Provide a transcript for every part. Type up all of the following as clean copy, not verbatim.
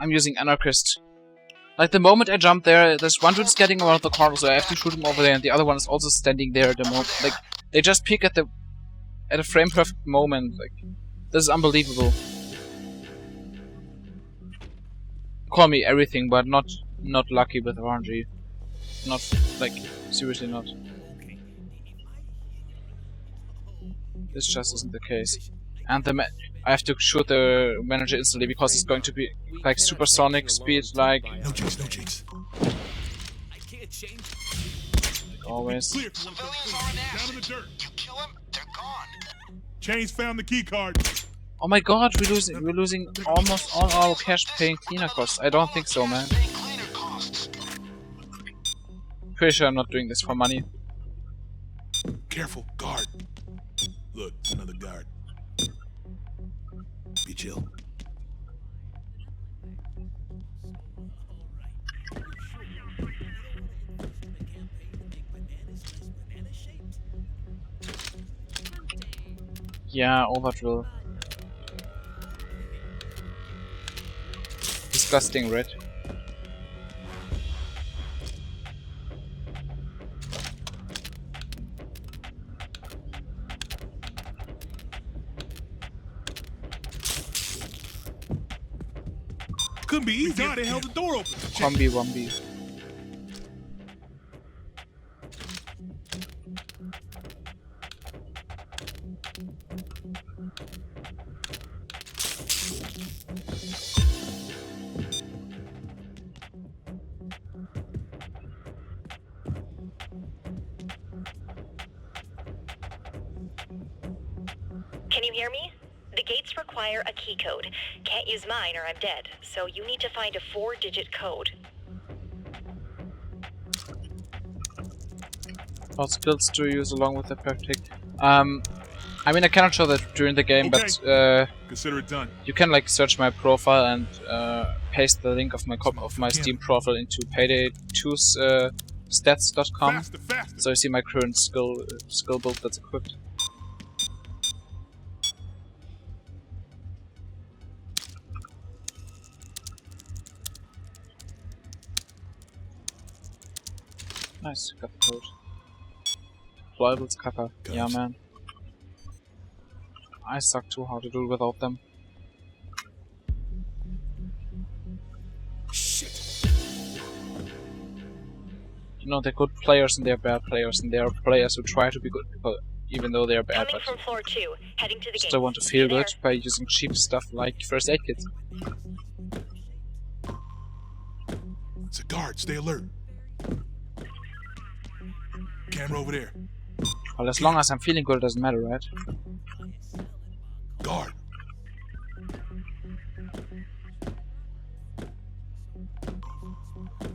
I'm using anarchist. Like the moment I jump there, there's one dude's getting around the corner, so I have to shoot him over there, and the other one is also standing there at the moment. Like they just peek at a frame perfect moment. Like this is unbelievable. Call me everything, but not lucky with RNG. Not like seriously not. This just isn't the case. And I have to shoot the manager instantly because it's going to be like supersonic speed, like No jinx. always. Civilians are an asset. You kill them, they're gone. Chains found the key card. Oh my god, we're losing almost all our cash paying cleaner costs. I don't think so, man. Pretty sure I'm not doing this for money. Careful, guard. Look, another guard. Be chill. Yeah, Overdrill. Disgusting, red. Couldn't be easy. They held the door open. Combi Wombi. Can you hear me? The gates require a key code. Can't use mine or I'm dead, so you need to find a 4-digit code. What skills do you use along with the tactic? I mean, I cannot show that during the game, Okay. but Consider it done. you can like search my profile and paste the link of my Steam profile into Payday2's stats.com. Faster. So you see my current skill build that's equipped. Nice, got the code. Deployables kappa. Yeah, man. I suck too hard to do without them. Shit. You know, they're good players and they're bad players, and there are players who try to be good people, even though they're bad, Coming but from floor 2, heading to the gate. still want to feel good by using cheap stuff like first aid kits. It's a guard. Stay alert. Camera over there. Well, as long as I'm feeling good, it doesn't matter, right? Guard.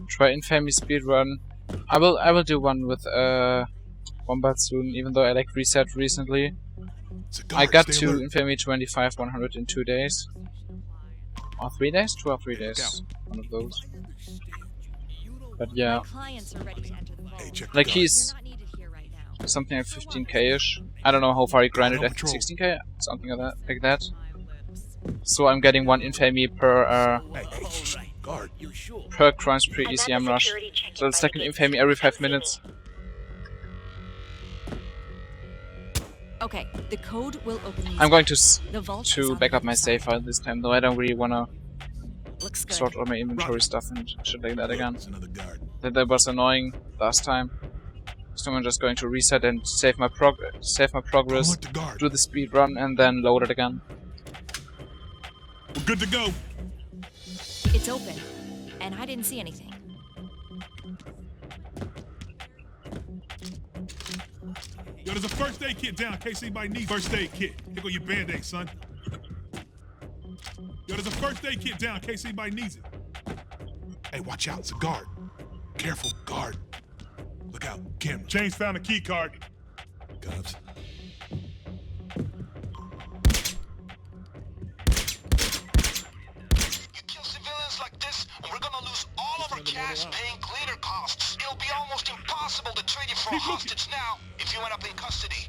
Try Infamy speedrun. I will do one with Wombat soon, even though I like reset recently. It's a guard. I got Stay to alert. Infamy 25-100 in 2 days. Or 3 days? 2 or 3 days. One of those. But yeah, Clients are ready to enter the hall. Hey, check the like guard. he's You're not needed here right now. something like 15k-ish. I don't know how far he grinded, I think Patrol. 16k? Something like that. So I'm getting 1 Infamy per Hey, shh. Guard. per crime spree I'm at the ECM rush. security check-in So it's by like the an gate. Infamy every 5 minutes. Okay, the code will open these. I'm going to The vault is on back the up my other save side. file this time, though I don't really wanna Looks good. sort all my inventory stuff and shit like that again. It's another guard. That was annoying last time. So I'm just going to reset and save my progress, Don't let the guard. do the speed run, and then load it again. We're good to go. It's open, and I didn't see anything. Yo, there's a first aid kit down in case anybody needs first aid kit. Here go your band-aid, son. Yo, there's a first aid kit down in case anybody needs it. Hey, watch out, it's a guard. Careful, guard. Look out, camera. James found a key card. Cops. You kill civilians like this, and we're gonna lose all of our cash-paying cleaner costs. It'll be almost impossible to trade you for a Keep looking. hostage now if you end up in custody.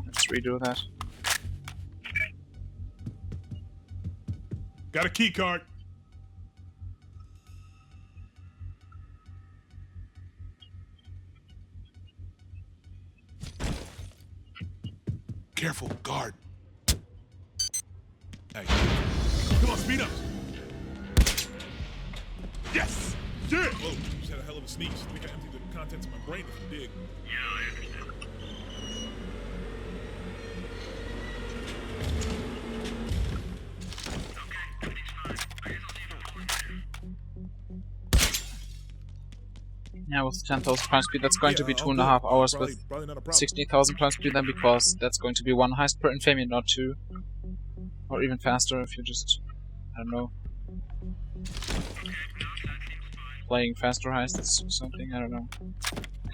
Let's redo that. Got a key card. Careful, guard. Hey, come on, speed up. Yes! Yeah! Whoa, just had a hell of a sneeze. I think I emptied the contents of my brain if you dig. Yeah, with 10,000 climb speed, that's going to be 2.5 hours. With 60,000 climb speed, then, because that's going to be 1 heist per infamy, not 2. Or even faster if you just, I don't know, playing faster heists or something, I don't know.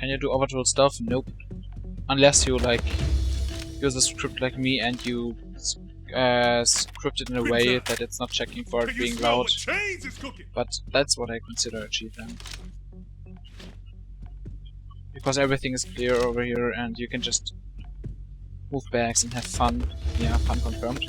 Can you do Overdrill stuff? Nope. Unless you, like, use a script like me and you script it in a way that it's not checking for it being loud. But that's what I consider achievement. Because everything is clear over here and you can just move bags and have fun. Yeah, fun confirmed.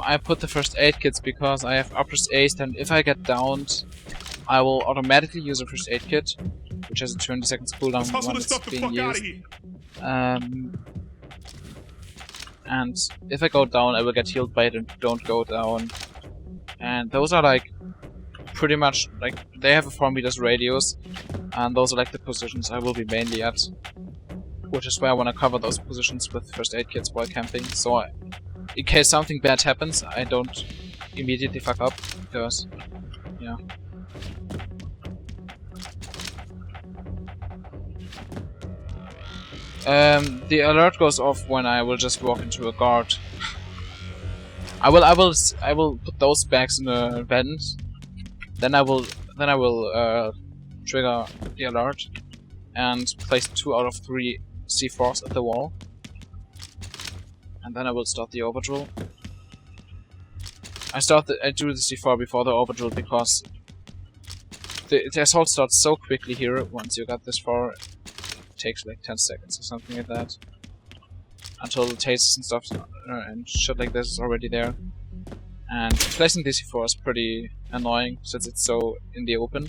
I put the first aid kits because I have uppers aced, and if I get downed, I will automatically use a first aid kit, which has a 20 seconds cooldown when it's being used. And if I go down, I will get healed by it and don't go down. And those are like pretty much like they have a 4 meters radius, and those are like the positions I will be mainly at, which is where I want to cover those positions with first aid kits while camping. So in case something bad happens, I don't immediately fuck up, because, yeah. The alert goes off when I will just walk into a guard. I will put those bags in a vent. Then I will trigger the alert and place 2 out of 3 C4s at the wall. And then I will start the overdrill. I do the C4 before the overdrill because the assault starts so quickly here. Once you got this far, it takes like 10 seconds or something like that until the tasers and stuff and shit like this is already there. And placing the C4 is pretty annoying since it's so in the open.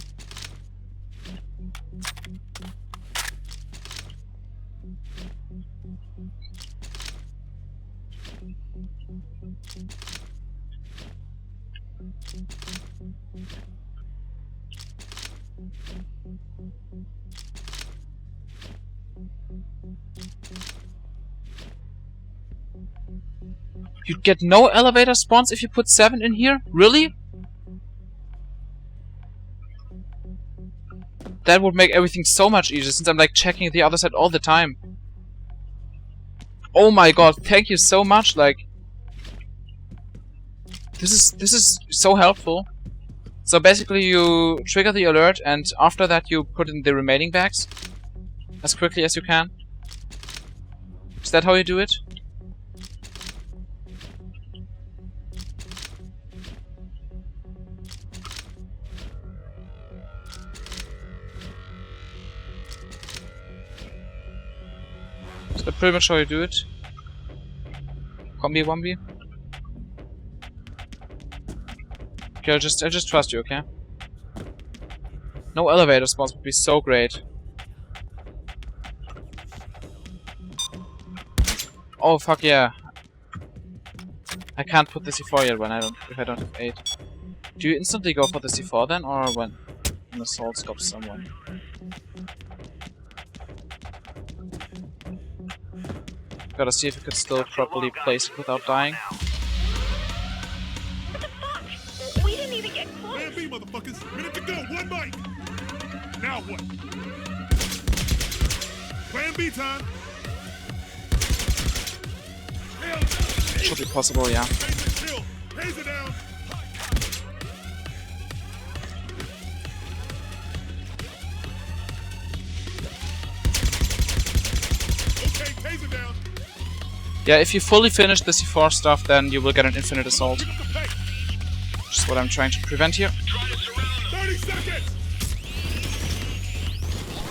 You get no elevator spawns if you put 7 in here? Really? That would make everything so much easier since I'm like checking the other side all the time. Oh my god, thank you so much, like this is so helpful. So basically you trigger the alert and after that you put in the remaining bags as quickly as you can. Is that how you do it? Is that pretty much how you do it? Combi 1B? Okay, I'll just trust you, okay? No elevator spawns would be so great. Oh fuck yeah. I can't put the C4 yet if I don't have 8. Do you instantly go for the C4 then, or when an assault stops someone? Gotta see if you could still properly place it without dying. What the fuck? We didn't even get close. Plan B, motherfuckers. Minute to go. 1 bite. Now what? Plan B time. Hell, should be possible, yeah. Taser kill. Taser down. Okay, taser down. Yeah, if you fully finish the C4 stuff, then you will get an infinite assault. Pick up the pace. Which is what I'm trying to prevent here. 30 seconds.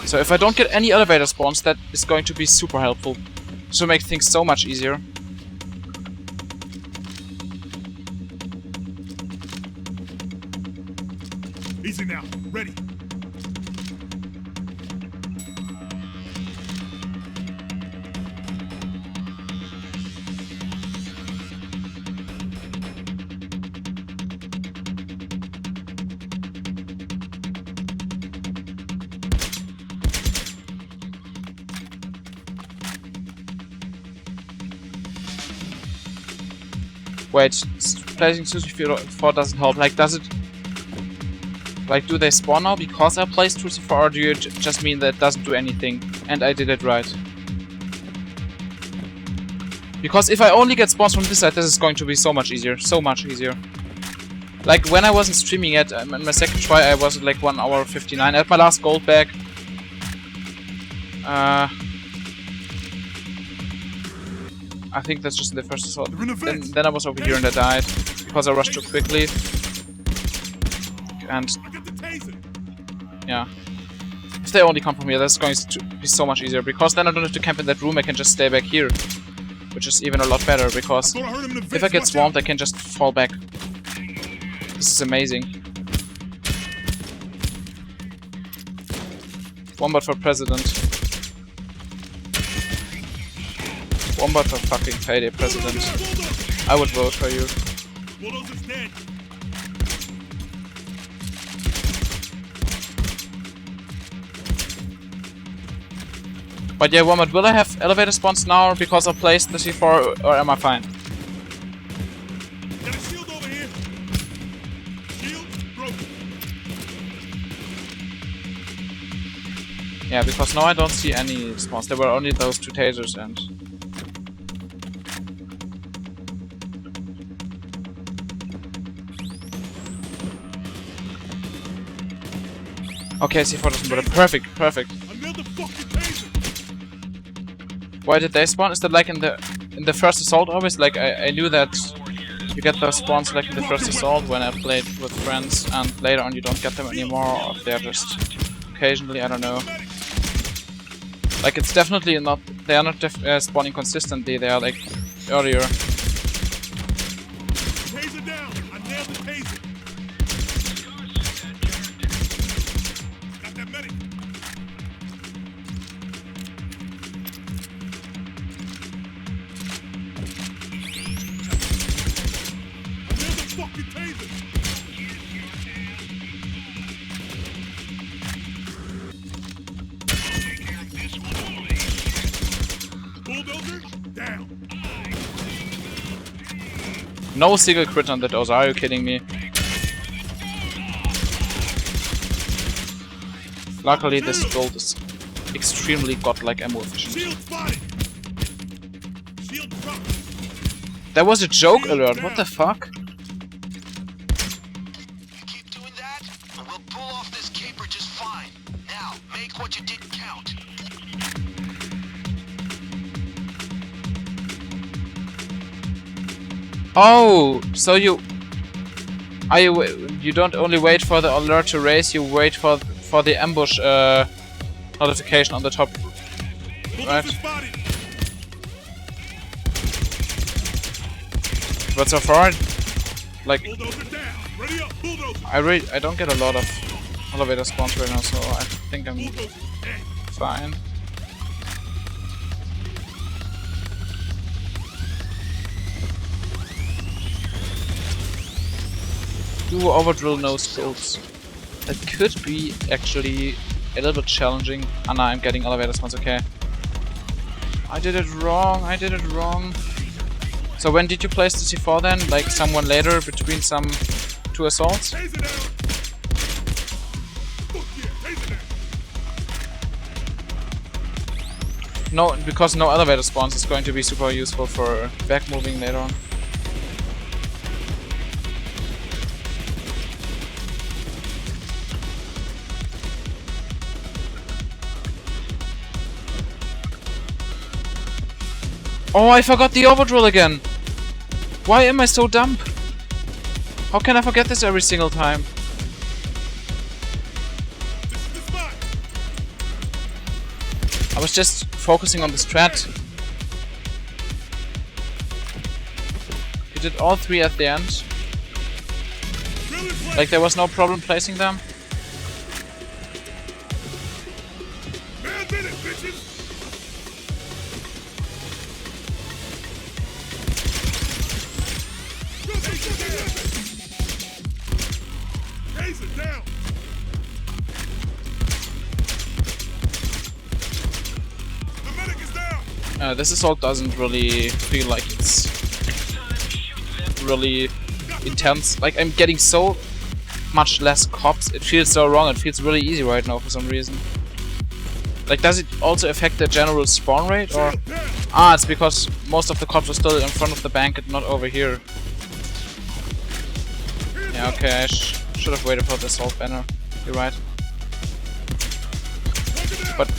So if I don't get any elevator spawns, that is going to be super helpful. To make things so much easier. Easy now. Ready. Wait, placing Crucifer doesn't help. Like, does it... Like, do they spawn now because I placed Crucifer, or do you just mean that it doesn't do anything? And I did it right. Because if I only get spawns from this side, this is going to be so much easier. So much easier. Like, when I wasn't streaming yet, in my second try, I was at like 1 hour 59. I had my last gold back. I think that's just in the first assault. Then I was over here and I died. Because I rushed too quickly. And... I got the taser. yeah. If they only come from here, that's going to be so much easier. Because then I don't have to camp in that room, I can just stay back here. Which is even a lot better, because Gonna hurt him in the if I face. get Watch swamped, out. I can just fall back. This is amazing. Wombat for president. Wombat for fucking Payday president. Bulldozer. I would vote for you. Bulldozer's dead. But yeah, Wombat, will I have elevator spawns now because I placed the C4, or am I fine? Got a shield over here. Shield broken. Yeah, because now I don't see any spawns. There were only those 2 tasers and... okay, C4 doesn't matter. Perfect, perfect. Another fucking taser. Why did they spawn? Is that like in the first assault always? Like I knew that you get those spawns like in the first assault when I played with friends, and later on you don't get them anymore, or they're just occasionally, I don't know. Like it's definitely not, they are not spawning consistently, they are like earlier. Taser down. I nailed the taser. Got that medic. Another fucking taser. Bulldozer down. No single crit on that Oz, are you kidding me? Luckily this build is extremely godlike ammo efficient. Shield spotted. Shield dropped. That was a joke alert, what the fuck? You keep doing that, and we'll pull off this caper just fine. Now, make what you did count. Oh, so you don't only wait for the alert to raise, you wait for the ambush notification on the top. Right. Bulldozer spotted. But so far, like Bulldozer down. Ready up. Bulldozer. I don't get a lot of elevator spawns right now, so I think I'm Bulldozer dead. fine. Do Overdrill no skills. That could be actually a little bit challenging. Ah, nah, I'm getting elevator spawns, okay. I did it wrong, I did it wrong. So when did you place the C4 then? Like someone later between some 2 assaults? Taser down. Fuck yeah. Taser down. No, because no elevator spawns is going to be super useful for back moving later on. Oh, I forgot the overdrill again! Why am I so dumb? How can I forget this every single time? This is the spot. I was just focusing on the strat. You did all three at the end. Drill in place. Like there was no problem placing them. Man's in it, bitches. Raise it down. The medic is down. This assault doesn't really feel like it's really intense. Like I'm getting so much less cops. It feels so wrong. It feels really easy right now for some reason. Like does it also affect the general spawn rate or? Ah, it's because most of the cops are still in front of the bank and not over here. Yeah, okay, I should have waited for the assault banner. You're right. But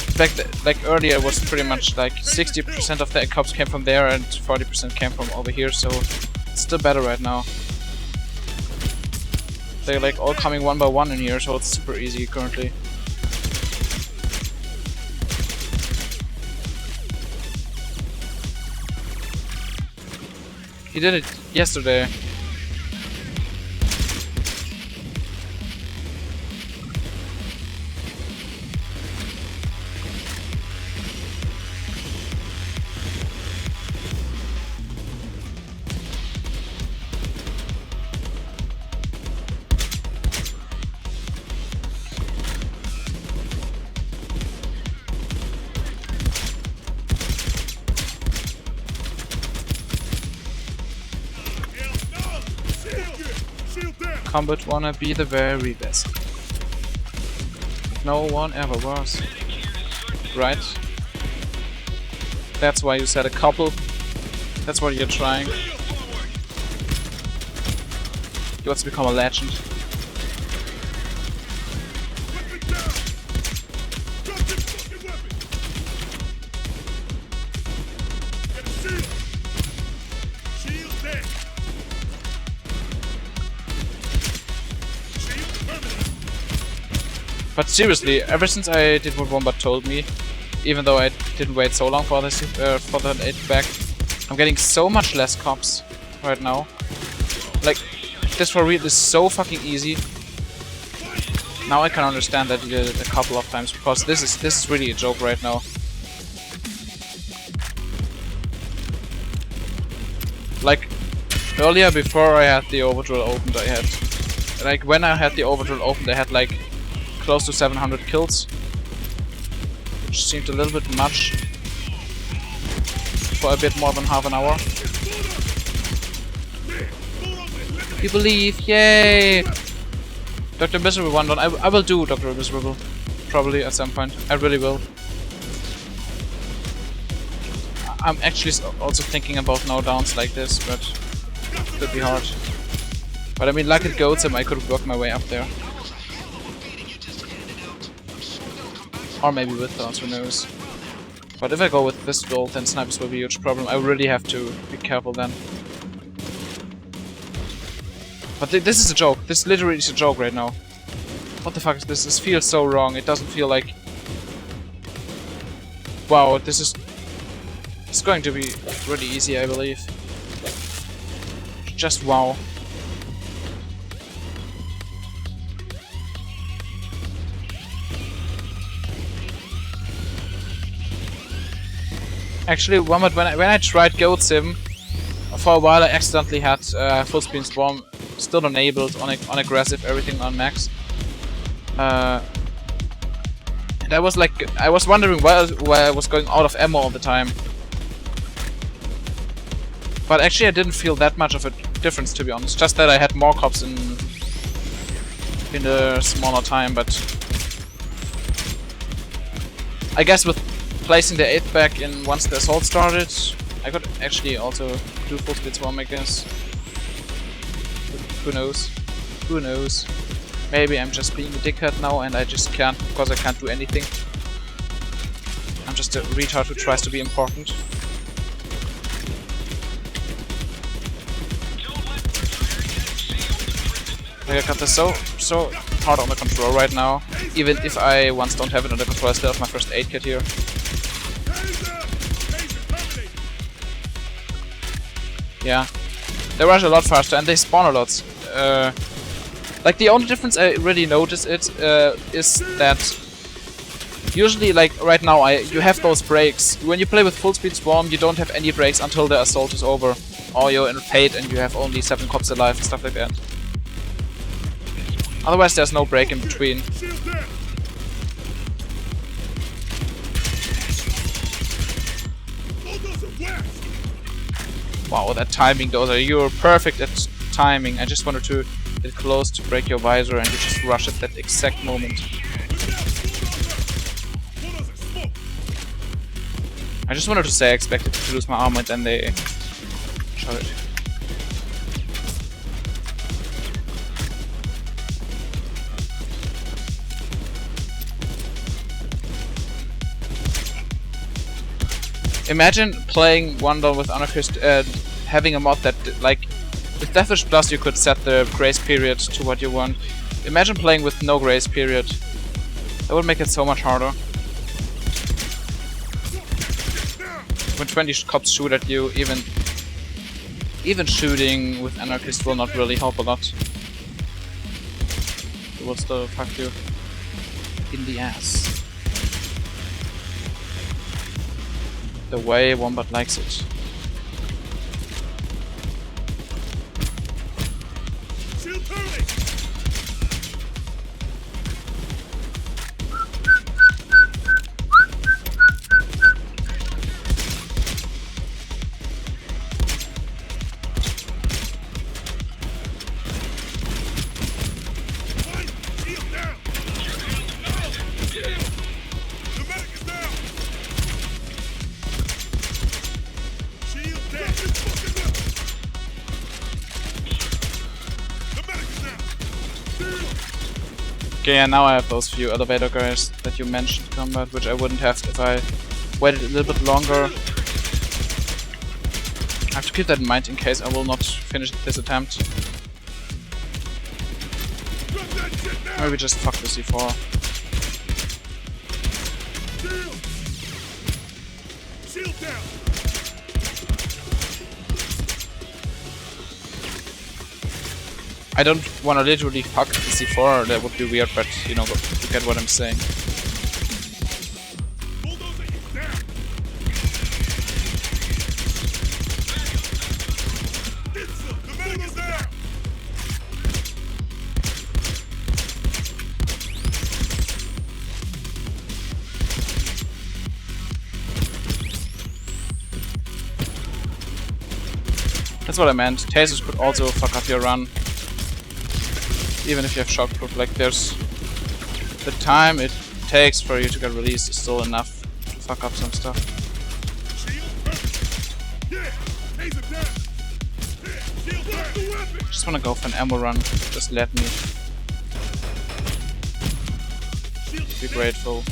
like earlier, it was pretty much like 60% of the cops came from there and 40% came from over here, so it's still better right now. They're like all coming one by one in here, so it's super easy currently. He did it yesterday. Combat wanna be the very best. No one ever was. Right? That's why you said a couple. That's what you're trying. You want to become a legend. But seriously, ever since I did what Wombat told me, even though I didn't wait so long for this for the 8 back, I'm getting so much less cops right now. Like, this for real is so fucking easy. Now I can understand that you did it a couple of times because this is really a joke right now. Like earlier, before I had the Overdrill opened, I had like when I had the Overdrill opened, I had like close to 700 kills, which seemed a little bit much for a bit more than half an hour. You believe, yay! Dr. Miserable one done. I will do Dr. Miserable, probably at some point. I really will. I'm actually also thinking about no downs like this, but it could be hard. But I mean, like it goes him, I could work my way up there. Or maybe with downs, who knows. But if I go with this build, then snipers will be a huge problem. I really have to be careful then. But this is a joke. This literally is a joke right now. What the fuck is this? This feels so wrong. It doesn't feel like... Wow, this is... It's going to be really easy, I believe. Just wow. Actually, when I tried Goat Sim, for a while I accidentally had full screen swarm still enabled on aggressive, everything on max. And I was like, I was wondering why I was going out of ammo all the time. But actually I didn't feel that much of a difference, to be honest. Just that I had more cops in a smaller time, but I guess with placing the 8th back in once the assault started, I could actually also do full speed swarm, I guess. Who knows? Who knows? Maybe I'm just being a dickhead now and I just can't, because I can't do anything. I'm just a retard who tries to be important. Like, I got this so hard under control right now. Even if I once don't have it under control, I still have my first aid kit here. Yeah. They rush a lot faster and they spawn a lot. Like, the only difference I really notice is that usually, like, right now, you have those breaks. When you play with full speed Swarm, you don't have any breaks until the assault is over. Or you're in Fate and you have only 7 cops alive and stuff like that. Otherwise, there's no break in between. Wow, that timing, Dozer. You're perfect at timing. I just wanted to get close to break your visor and you just rush at that exact moment. I just wanted to say I expected to lose my armor and then they shot it. Imagine playing one down with Anarchist and having a mod that, like, with Deathwish Plus you could set the grace period to what you want. Imagine playing with no grace period. That would make it so much harder. When 20 cops shoot at you, even shooting with Anarchist will not really help a lot. It will still fuck you in the ass. The way Wombat likes it. Okay, and now I have those few elevator guys that you mentioned combat, which I wouldn't have if I waited a little bit longer. I have to keep that in mind in case I will not finish this attempt. Maybe just fuck the C4. Shield down. I don't want to literally fuck the C4, that would be weird, but you know, you get what I'm saying. That's what I meant. Tasers could also fuck up your run. Even if you have shockproof, like there's the time it takes for you to get released is still enough to fuck up some stuff. Just wanna go for an ammo run, just let me. Be grateful.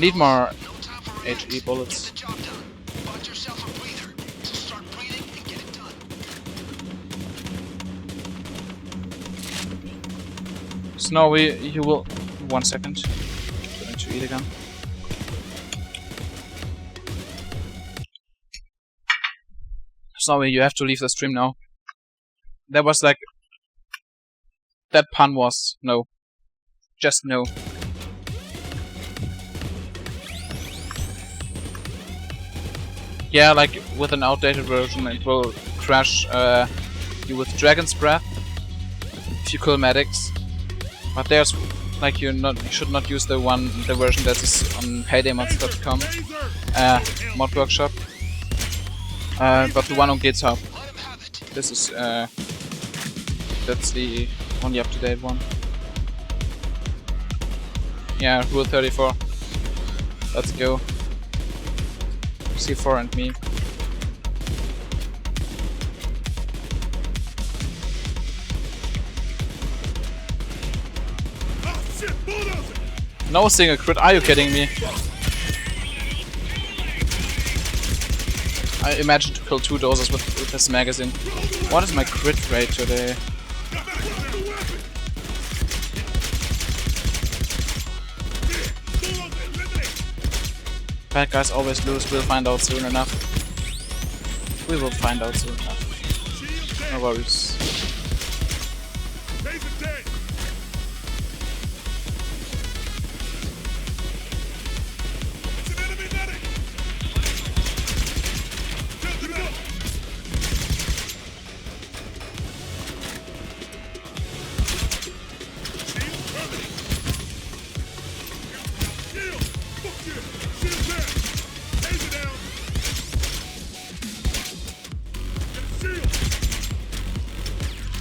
Need more HE bullets. Snowy, you will... 1 second. Going to eat again. Snowy, you have to leave the stream now. That was like... That pun was no. Just no. Yeah, like with an outdated version it will crash you with Dragon's Breath if you kill medics. But there's like you should not use the version that is on paydaymods.com mod workshop. But the one on GitHub. This is that's the only up-to-date one. Yeah, rule 34. Let's go. C4 and me. No single crit, are you kidding me? I imagine to kill 2 doses with this magazine. What is my crit rate today? Bad guys always lose, we'll find out soon enough. We will find out soon enough. No worries.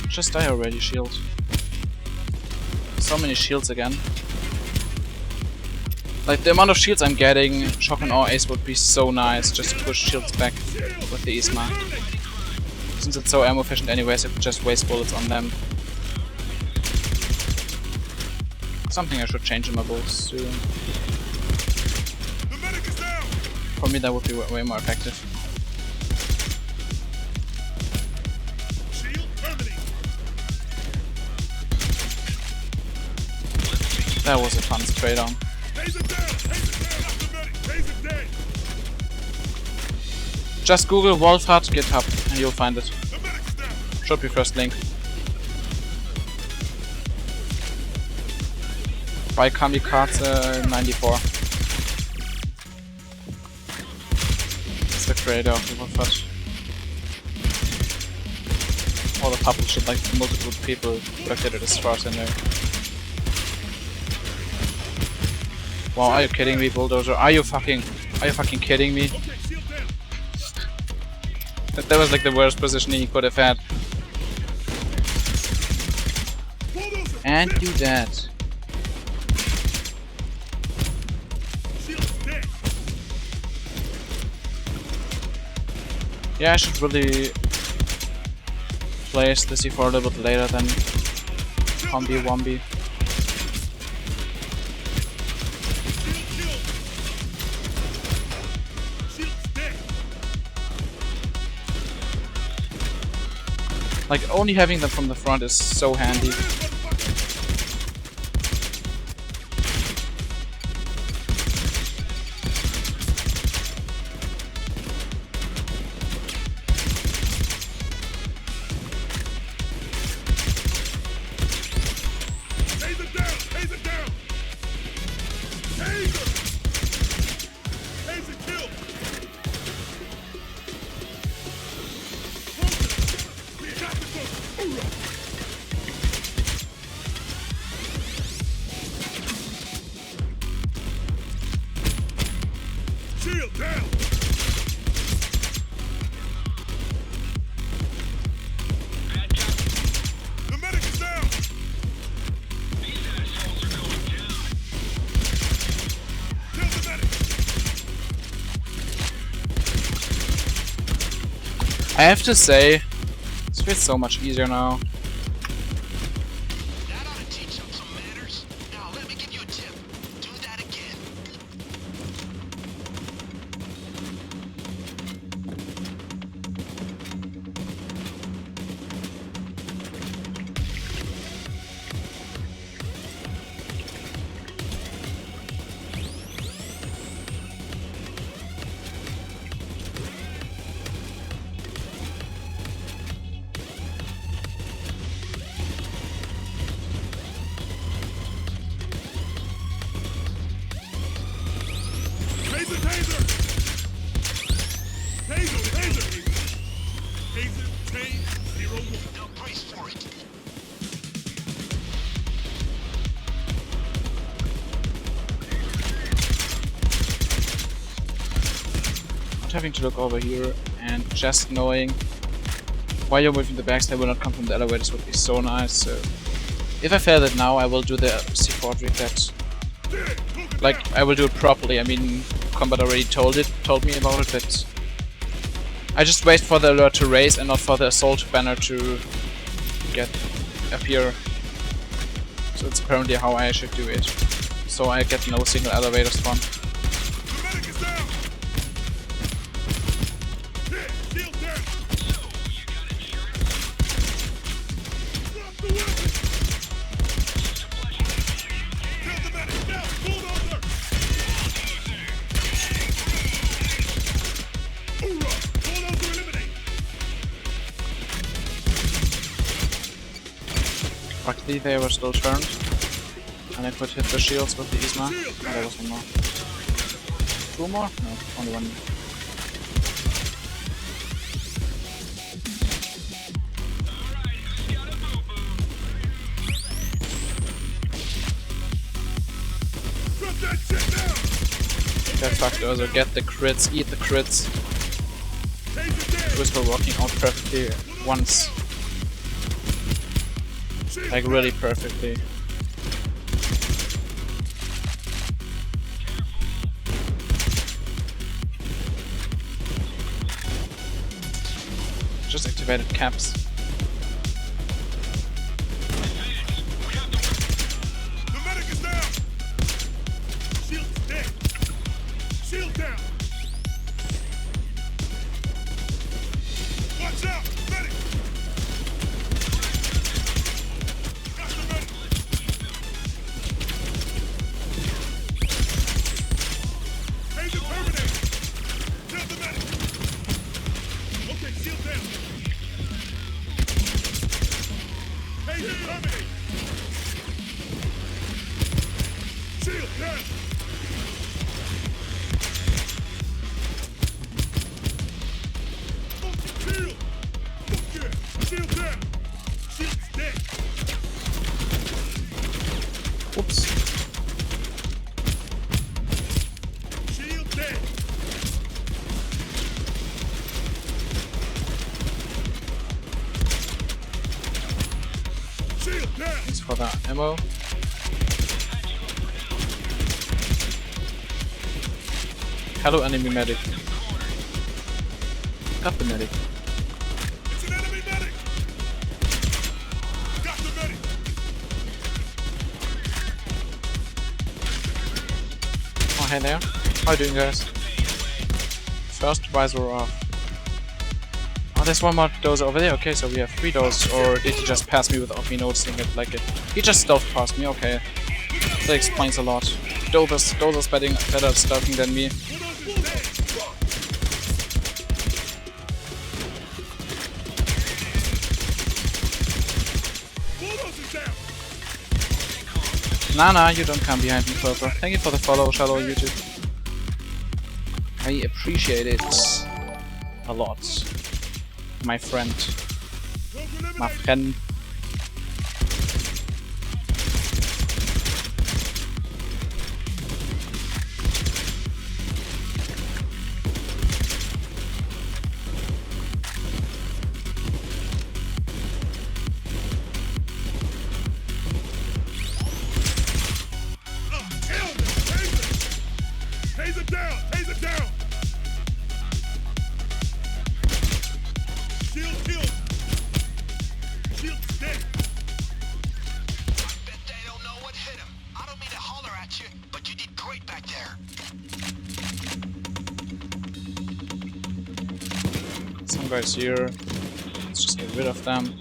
Just die already, shield. So many shields again. Like, the amount of shields I'm getting, Shotgun or Ace would be so nice just to push shields back with the Isma. Since it's so ammo efficient anyways, I could just waste bullets on them. Something I should change in my builds soon. For me that would be way more effective. That was a fun spray down. Just Google Wolfhard GitHub and you'll find it. Should be first link. By Kamikaze 94. It's the creator of the Wolfhard. All the published like multiple people looked at it as far as I know. Wow, are you kidding me, Bulldozer? Are you fucking kidding me? That was like the worst positioning he could have had. And you dead. Yeah, I should really place the C4 a little bit later than Combi Wombi. Like, only having them from the front is so handy. I have to say, this feels so much easier now. That ought to teach them some manners. Now, let me give you a tip. Do that again. Having to look over here and just knowing while you're moving the bags they will not come from the elevators would be so nice. So if I fail that now, I will do the C4 reset. Like, I will do it properly. I mean, Combat already told me about it, but I just wait for the alert to raise and not for the assault banner to appear. So it's apparently how I should do it. So I get no single elevator spawn. Hit! Shield down! Drop the weapon! Kill the medic! Now! Bulldozer! Hoorah! Bulldozer eliminate! Luckily they were still turned. And I could hit the shields with the Isma. Oh, there was one more. Two more? No, only one. Drop that shit down! Get fucked also, get the crits, eat the crits. Taser dead! Whisper working out perfectly once. Shield Like really perfectly. Just activated caps. The medic is down! Shield's dead! Shield down! Watch out! Medic! Got the medic! Taser terminate! Kill the medic! Okay, shield down! Taser terminate! Shield down! Shield! Look good! Shield down! Shield's dead! Oops. Shield dead! Shield down! Thanks for that ammo. Hello enemy medic. Got the medic. It's an enemy medic! Got the medic! Oh hey there. How you doing guys? First visor off. Oh there's one more dozer over there, okay, so we have 3 dozers, or did he just pass me without me noticing it like it? He just stealth past me, okay. That explains a lot. Dozer's better at stealthing than me. Bulldozer's dead! Bulldozer's down! Nah, you don't come behind me, Purple. Thank you for the follow, Shadow YouTube. I appreciate it a lot. My friend. Rogue My eliminated! friend. Kill him! Taser! Taser down! Taser down! Shield killed! Shield's dead! I bet they don't know what hit him. I don't mean to holler at you, but you did great back there. Some guys here. Let's just get rid of them.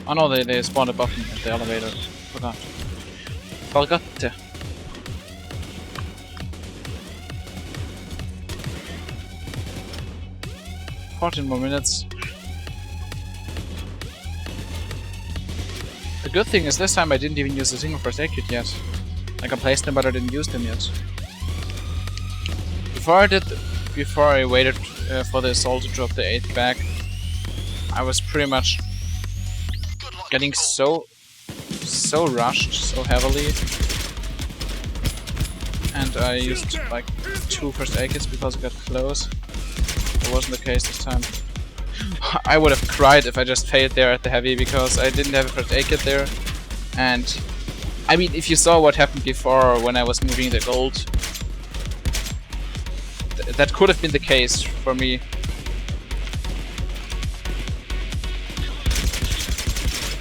Oh no, they spawned above me at the elevator. Forgot. Forgot. 14 more minutes. The good thing is this time I didn't even use a single first aid kit yet. Like I placed them but I didn't use them yet. Before I waited for the assault to drop the 8th bag, I was pretty much Good luck. getting so rushed so heavily, and I used like 2 first aid kits because it got close. It wasn't the case this time. I would have cried if I just failed there at the heavy because I didn't have a first aid kit there, and I mean if you saw what happened before when I was moving the gold, that could have been the case for me.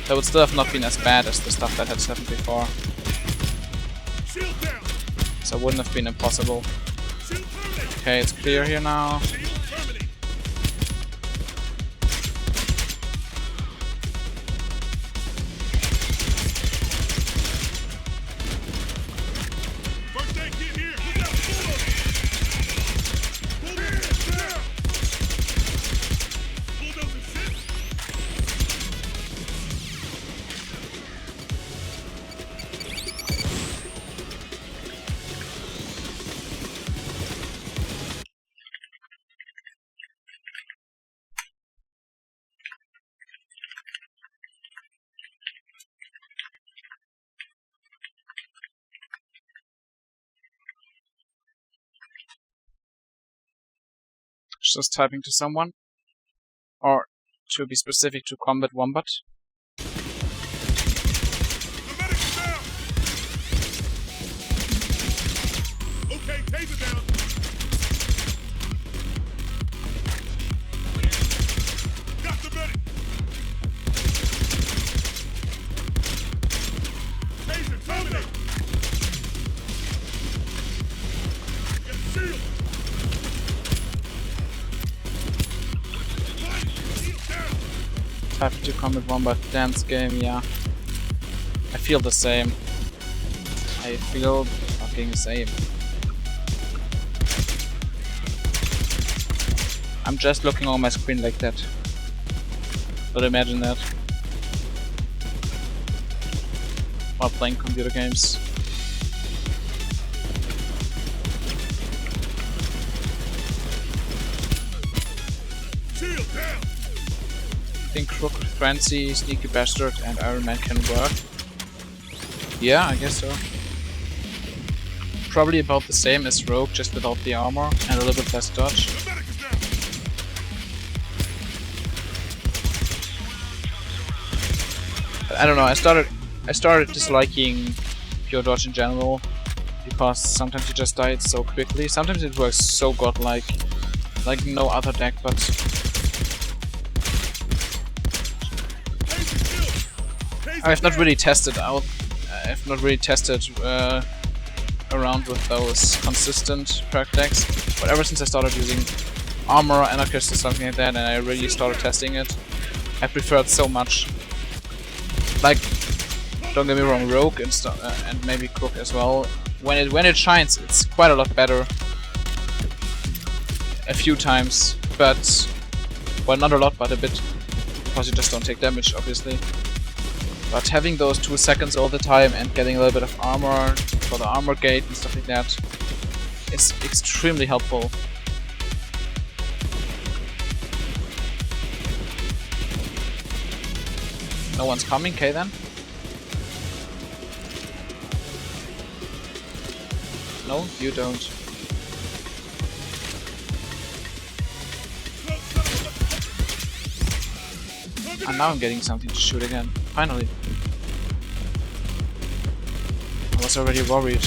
That would still have not been as bad as the stuff that had happened before. Shield down! So it wouldn't have been impossible. Shield terminate! Okay, it's clear here now. Shield terminate! Just typing to someone. Or, to be specific, to Combat Wombat. The medic is down. Okay, taser down. Got the medic. Taser, terminate. Get shield. Shield down. Typing to Combat Wombat. Dance game, yeah. I feel the same. I feel fucking the same. I'm just looking on my screen like that. But imagine that. While playing computer games. Shield down. I think Crooked, Frenzy, Sneaky Bastard, and Iron Man can work. Yeah, I guess so. Probably about the same as Rogue, just without the armor and a little bit less dodge. The medic is down. But I don't know. I started disliking pure dodge in general because sometimes you just die so quickly. Sometimes it works so godlike, like no other deck. But I've not really tested out. I've not really tested around with those consistent perk decks. But ever since I started using armor, anarchist, or something like that, and I really started testing it, I prefer it so much. Like, don't get me wrong, Rogue and and maybe Crook as well. When it shines, it's quite a lot better. A few times, but well, not a lot, but a bit, because you just don't take damage, obviously. But having those 2 seconds all the time and getting a little bit of armor for the armor gate and stuff like that is extremely helpful. No one's coming, okay then? No, you don't. And now I'm getting something to shoot again. Finally. I was already worried.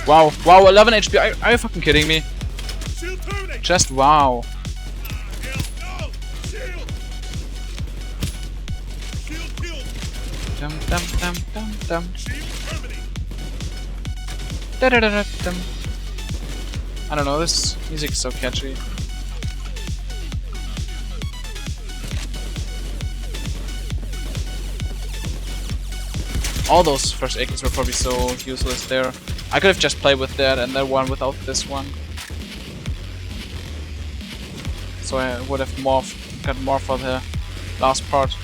Wow, wow, 11 HP, are you fucking kidding me? Just wow. Dum dum dum dum dum. Da da da da dum. I don't know, this music is so catchy. All those first aid kits were probably so useless there. I could have just played with that and then one without this one. So I would have got more for the last part.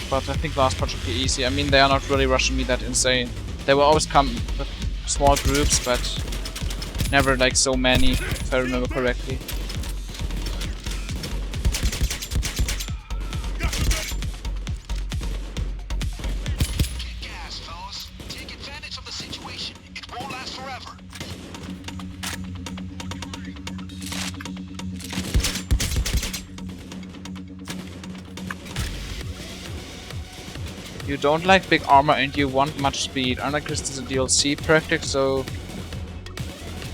But I think last part should be easy. I mean, they are not really rushing me that insane. They will always come with small groups, but never like so many, if I remember correctly. You don't like big armor and you want much speed. Anarchist is a DLC perk, so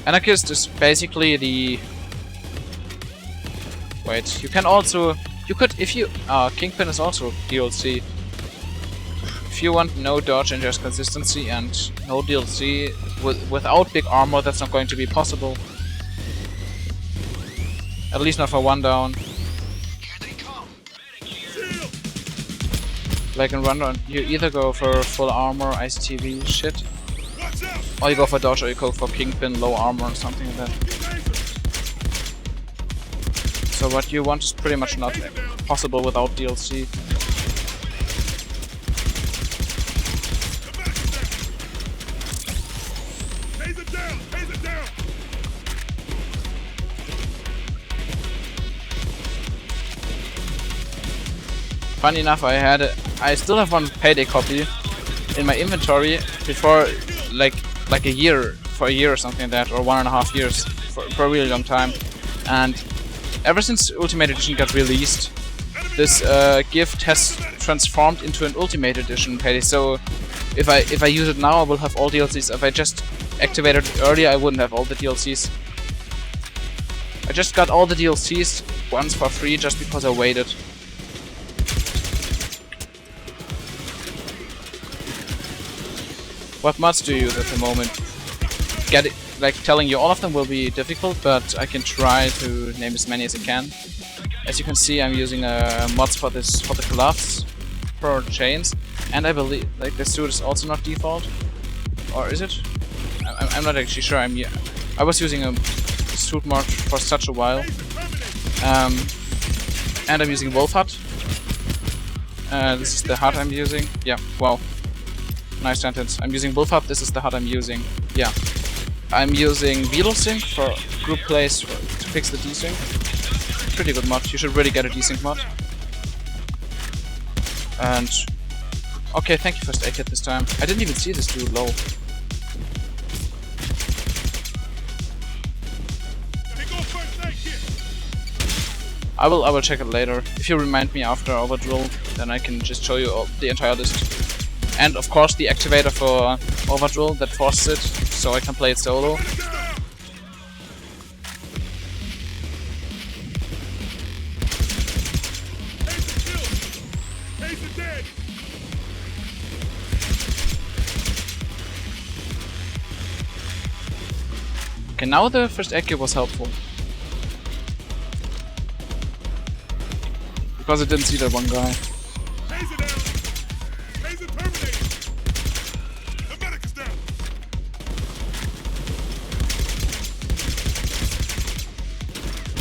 Anarchist is basically the... Wait, you can also... You could, if you... Kingpin is also DLC. If you want no dodge and just consistency and no DLC, without big armor, that's not going to be possible. At least not for one down. Like in Run, you either go for full armor, ICTV shit, or you go for dodge, or you go for Kingpin, low armor, or something like that. So what you want is pretty much not possible without DLC. funny enough, I still have one Payday copy in my inventory before, like a year, for a year or something like that, or 1.5 years, for a really long time. And ever since Ultimate Edition got released, this gift has transformed into an Ultimate Edition Payday. So if I use it now, I will have all DLCs. If I just activated it earlier, I wouldn't have all the DLCs. I just got all the DLCs once for free just because I waited. What mods do you use at the moment? Telling you all of them will be difficult, but I can try to name as many as I can. As you can see, I'm using mods for the gloves, for chains, and I believe the suit is also not default, or is it? I'm not actually sure. I was using a suit mod for such a while, and I'm using Wolf Hut. This is the hut I'm using. Yeah, wow. Nice sentence. I'm using Wolf Hut, this is the hut I'm using. Yeah. I'm using VeloSync for group plays to fix the desync. Pretty good mod, you should really get a desync mod. And... okay, thank you first aid kit this time. I didn't even see this dude low. I will check it later. If you remind me after Overdrill, then I can just show you the entire list. And of course the activator for Overdrill that forces it, so I can play it solo. Okay, now the first aid kit was helpful. Because I didn't see that one guy.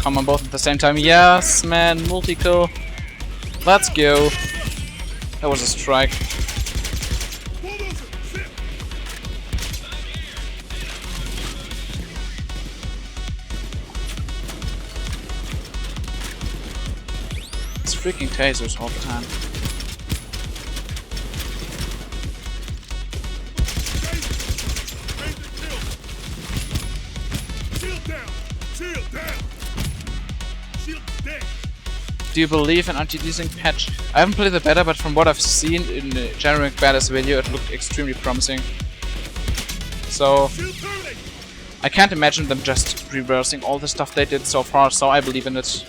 Come on, both at the same time. Yes, man, multi-kill. Let's go. That was a strike. It's freaking tasers all the time. Do you believe in anti-desync patch? I haven't played the beta, but from what I've seen in the generic beta's video, it looked extremely promising. So I can't imagine them just reversing all the stuff they did so far, so I believe in it.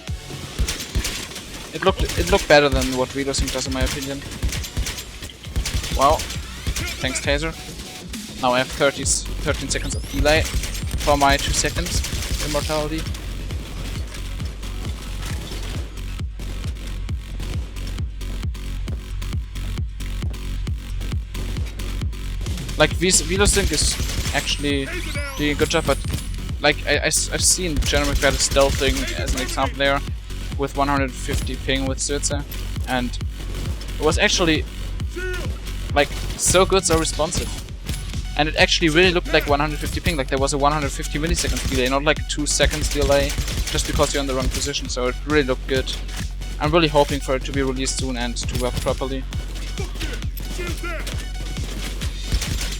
It looked better than what VeloSync does in my opinion. Wow. Thanks Taser. Now I have 13 seconds of delay for my 2 seconds immortality. Like VeloSync is actually doing a good job, but like I've seen generic beta stealthing as an example there with 150 ping with Sürze, and it was actually like so good, so responsive, and it actually really looked like 150 ping, like there was a 150 milliseconds delay, not like a 2 seconds delay just because you're in the wrong position. So it really looked good. I'm really hoping for it to be released soon and to work properly.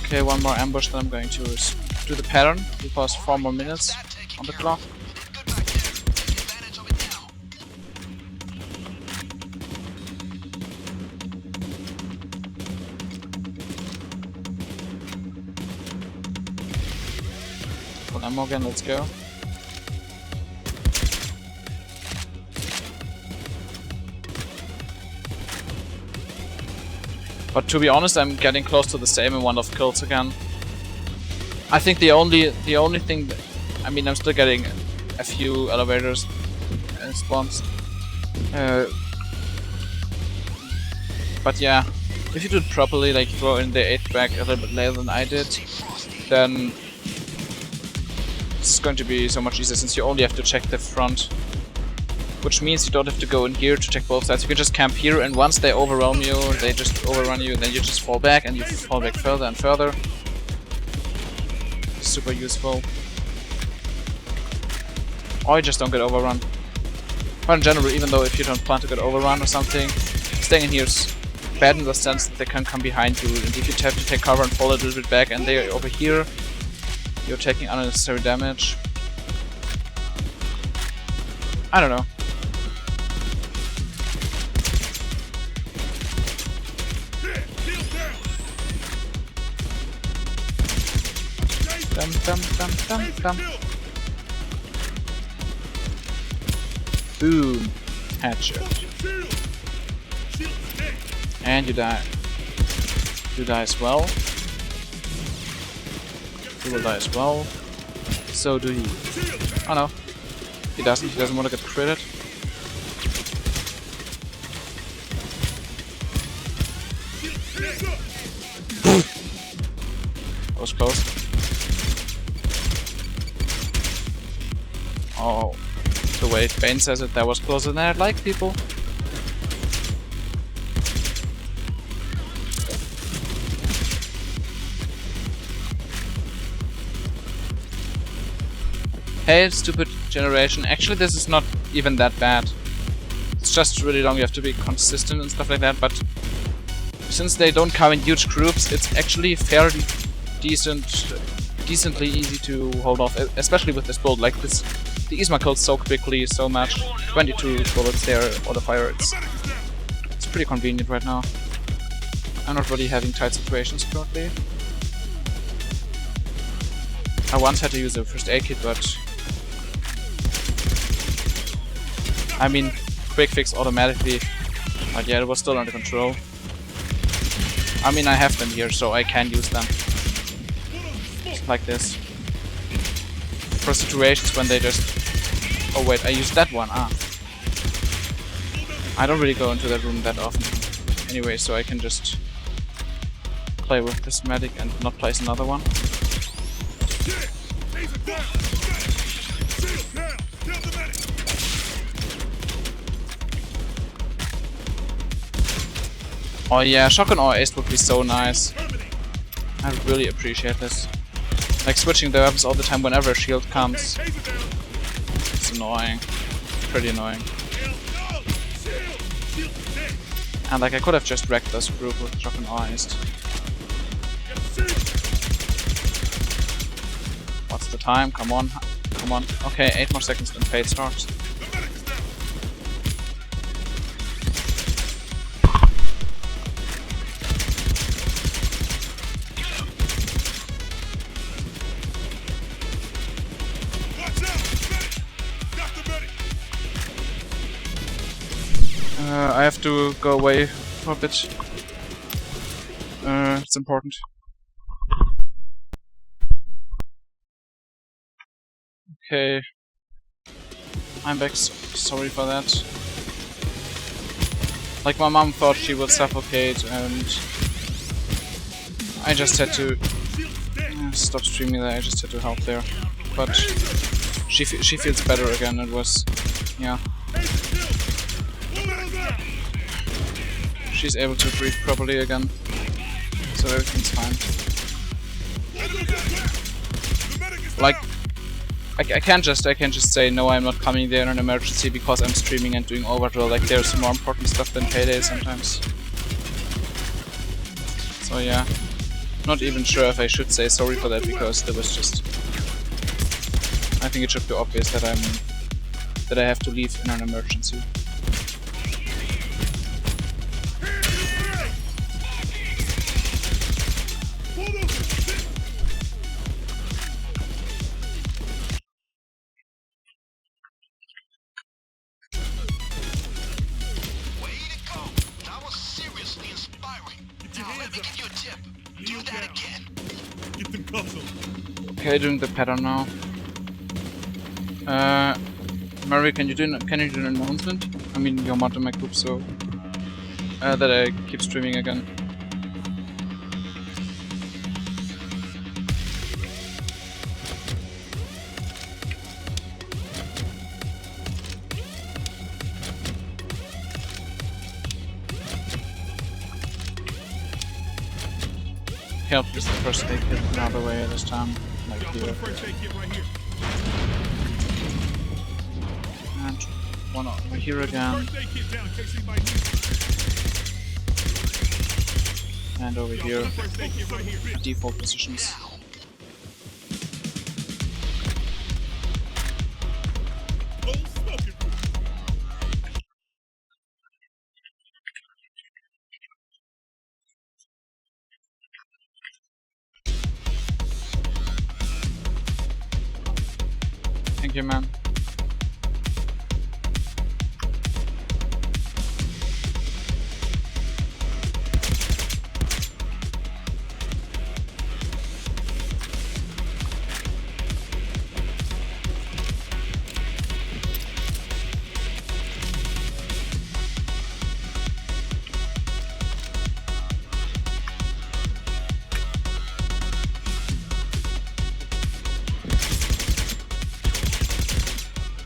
Okay, one more ambush, then I'm going to do the pattern because 4 more minutes on the clock. Full ammo again, let's go. But to be honest, I'm getting close to the same amount of kills again. I think the only thing that, I mean, I'm still getting a few elevators and spawns. But yeah, if you do it properly, like throw in the 8 back a little bit later than I did, then it's going to be so much easier since you only have to check the front. Which means you don't have to go in here to check both sides. You can just camp here, and once they overwhelm you, they just overrun you, and then you just fall back, and you fall back further and further. Super useful. Or you just don't get overrun. But in general, even though if you don't plan to get overrun or something, staying in here is bad in the sense that they can come behind you, and if you have to take cover and fall a little bit back, and they're over here, you're taking unnecessary damage. I don't know. Dum dum dum dum dum. Boom. Headshot. And you die. You die as well. You will die as well. So do you. Oh no. He doesn't. He doesn't want to get critted. That was close. Oh. The way Bane says it, that was closer than I'd like, people. Hey, stupid generation. Actually, this is not even that bad. It's just really long, you have to be consistent and stuff like that, but since they don't come in huge groups, it's actually fairly decently easy to hold off, especially with this build. Like this, the Isma kills so quickly, so much. 22 bullets there, auto fire. It's pretty convenient right now. I'm not really having tight situations currently. I once had to use a first aid kit, but I mean, quick fix automatically, but yeah, it was still under control. I mean, I have them here, so I can use them. Just like this. For situations when they just... Oh wait, I used that one, ah. I don't really go into that room that often. Anyway, so I can just play with this medic and not place another one. Oh yeah, shotgun or ace would be so nice. I really appreciate this. Like switching the weapons all the time whenever a shield comes. It's annoying. It's pretty annoying. And like I could have just wrecked this group with shotgun or ace. What's the time? Come on. Come on. Okay, 8 more seconds then Fate starts. I have to go away for a bit. It's important. Okay. I'm back. Sorry for that. Like my mom thought she would suffocate, and I just had to stop streaming there. I just had to help there, but she feels better again. It was, yeah. She's able to breathe properly again, so everything's fine. Like, I can't just say no, I'm not coming there in an emergency because I'm streaming and doing Overdrill. Like, there's more important stuff than Payday sometimes. So yeah, not even sure if I should say sorry for that, because there was just... I think it should be obvious that I have to leave in an emergency. Okay, doing the pattern now. Mary, can you do an announcement? I mean, you're not in my group, so that I keep streaming again. Help is the first aid kit another way this time, like here. And one over here again. And over here, First aid kit right here. default positions. Oh, smoking. Thank you, man.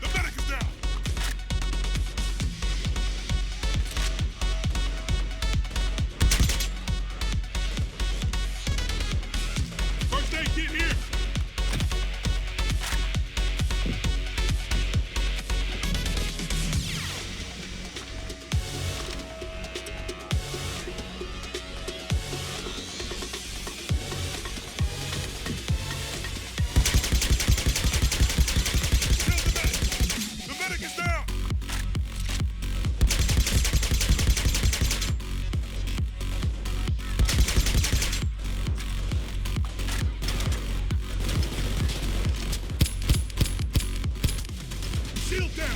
The medic is down. First aid kit here. The medic is down. Shield down.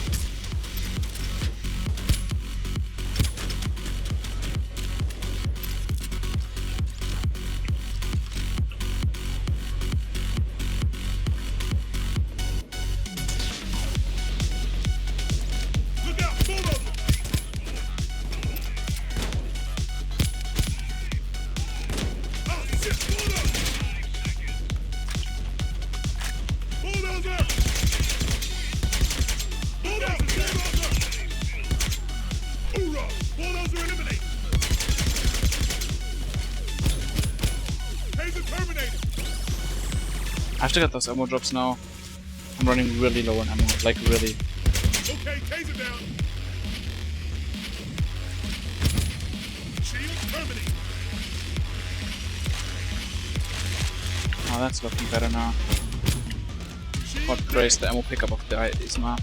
Look out, bulldozer. Oh shit, bulldozer. Bulldozer. Bulldozer. Hoorah! Bulldozer eliminated. Taser terminated. I have to get those ammo drops now. I'm running really low on ammo, like really. Okay, taser down. Shield terminated. Oh, that's looking better now. Shield What praise the ammo pickup of the is now.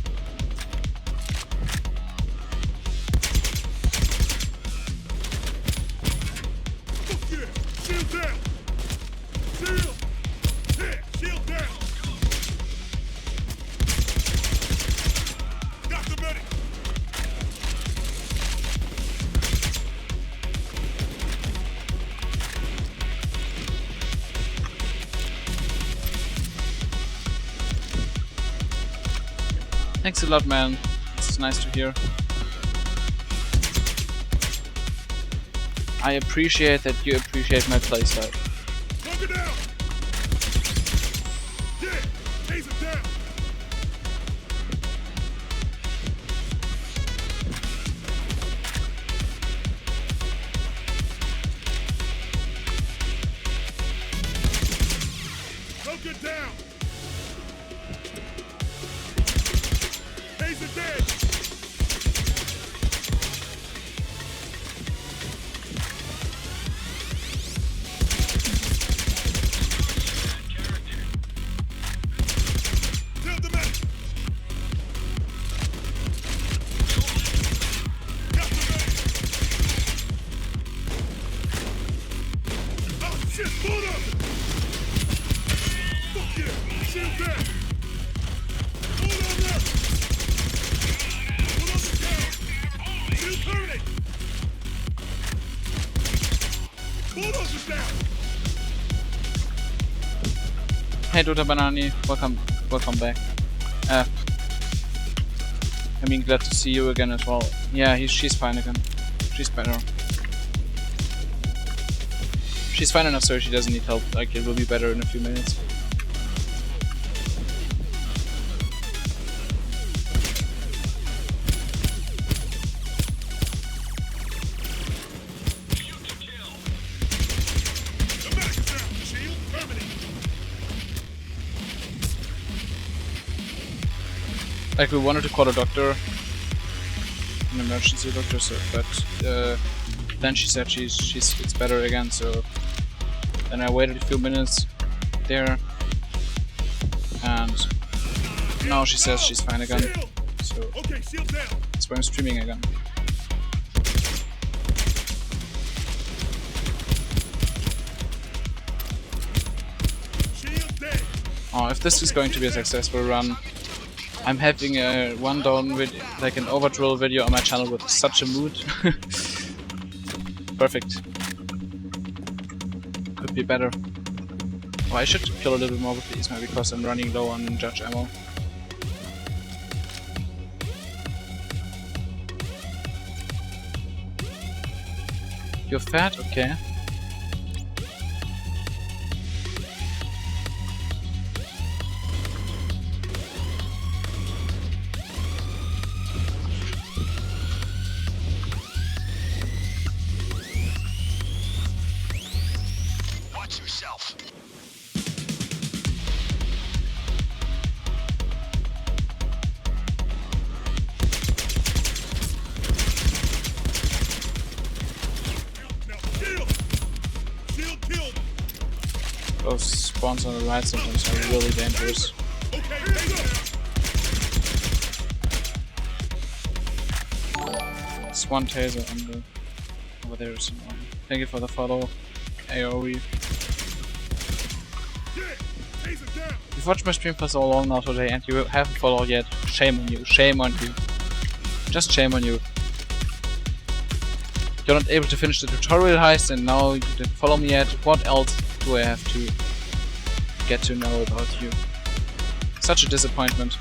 Fuck yeah! Shield down. Shield. Yeah, shield down. Got the medic. Thanks a lot, man. It's nice to hear. I appreciate that you appreciate my playstyle. Bunker down. Yeah, taser down. Bunker down. Taser dead. Tell the medic. Got the medic. Oh shit, bulldozer. Fuck yeah, shield down. Bulldozer. Bulldozer down. Shield terminated. Bulldozer's down. Hey, Dota Banani, welcome back. I mean, glad to see you again as well. Yeah, she's fine again. She's better. She's fine enough so she doesn't need help. Like, it will be better in a few minutes. The medic is down. Shield terminated. Like, we wanted to call a doctor, an emergency doctor, so, but then she said it's better again, so then I waited a few minutes there, and now she says she's fine again, so Okay, shield down. that's why I'm streaming again. Shield dead. Oh, if this is going to be a successful run, I'm having a one down video, like an Overdrill video on my channel with such a mood. Perfect. Could be better. Oh, I should kill a little bit more with these, maybe because I'm running low on judge ammo. You're fat? Okay. Watch yourself. Now shield. Shield killed. Those spawns on the right sometimes are really dangerous. Okay, taser down. It's one taser on the... over there is someone. Thank you for the follow, AOE. Get. Taser down. You've watched my stream for so long now today and you haven't followed yet. Shame on you, shame on you. Just shame on you. You're not able to finish the tutorial heist and now you didn't follow me yet. What else do I have to get to know about you? Such a disappointment.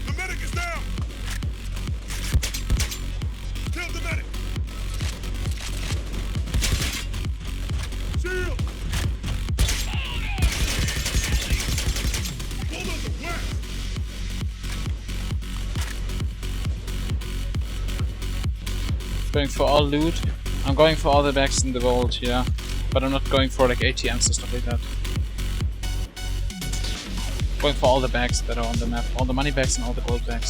The medic is down. Kill the medic. Shield. Pull up the west. Going for all loot. I'm going for all the bags in the vault, yeah. But I'm not going for like ATMs and stuff like that. Going for all the bags that are on the map. All the money bags and all the gold bags.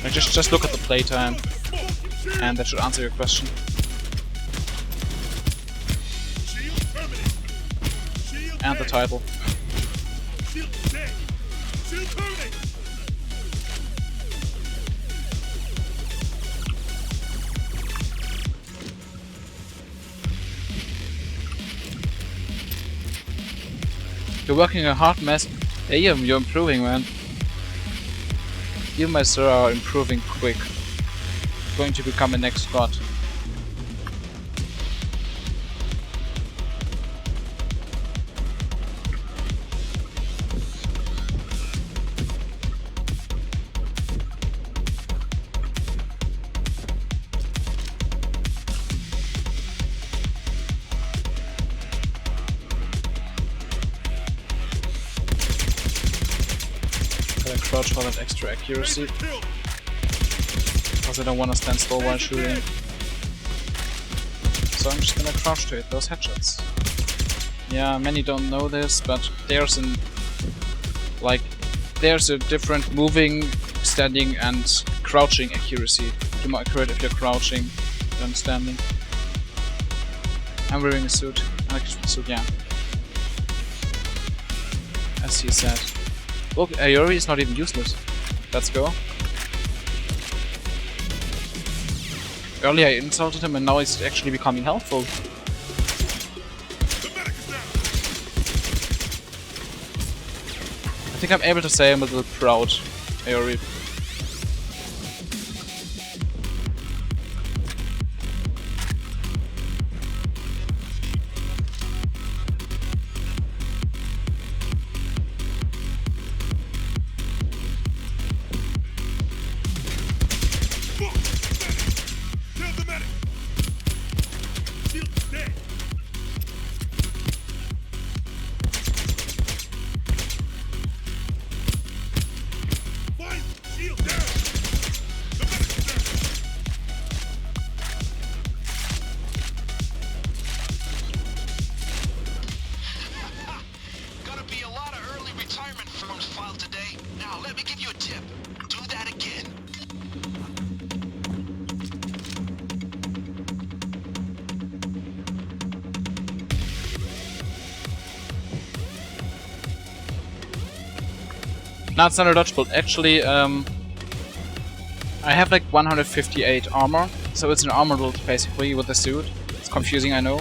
Like just look at the playtime and that should answer your question. Shield terminated. Shield And the dead. title. Shield dead. Shield terminated. You're working a hard mess. Hey, you're improving, man. You, my sir, are improving quick. Going to become a next god. Gotta crouch for that extra accuracy. Taser killed. Because I don't want to stand still while shooting. So I'm just gonna crouch to hit those headshots. Yeah, many don't know this, but there's a different moving, standing, and crouching accuracy. You're more accurate if you're crouching than standing. I'm wearing a suit. I like the suit, yeah. As he said. Look, Ayori is not even useless. Let's go. Earlier I insulted him and now he's actually becoming helpful. The medic is down. I think I'm able to say I'm a little proud, Ayori. Fuck. Medic. Kill the medic. Shield dead. No, it's not a dodge build. Actually, I have like 158 armor, so it's an armor build basically with the suit. It's confusing, I know.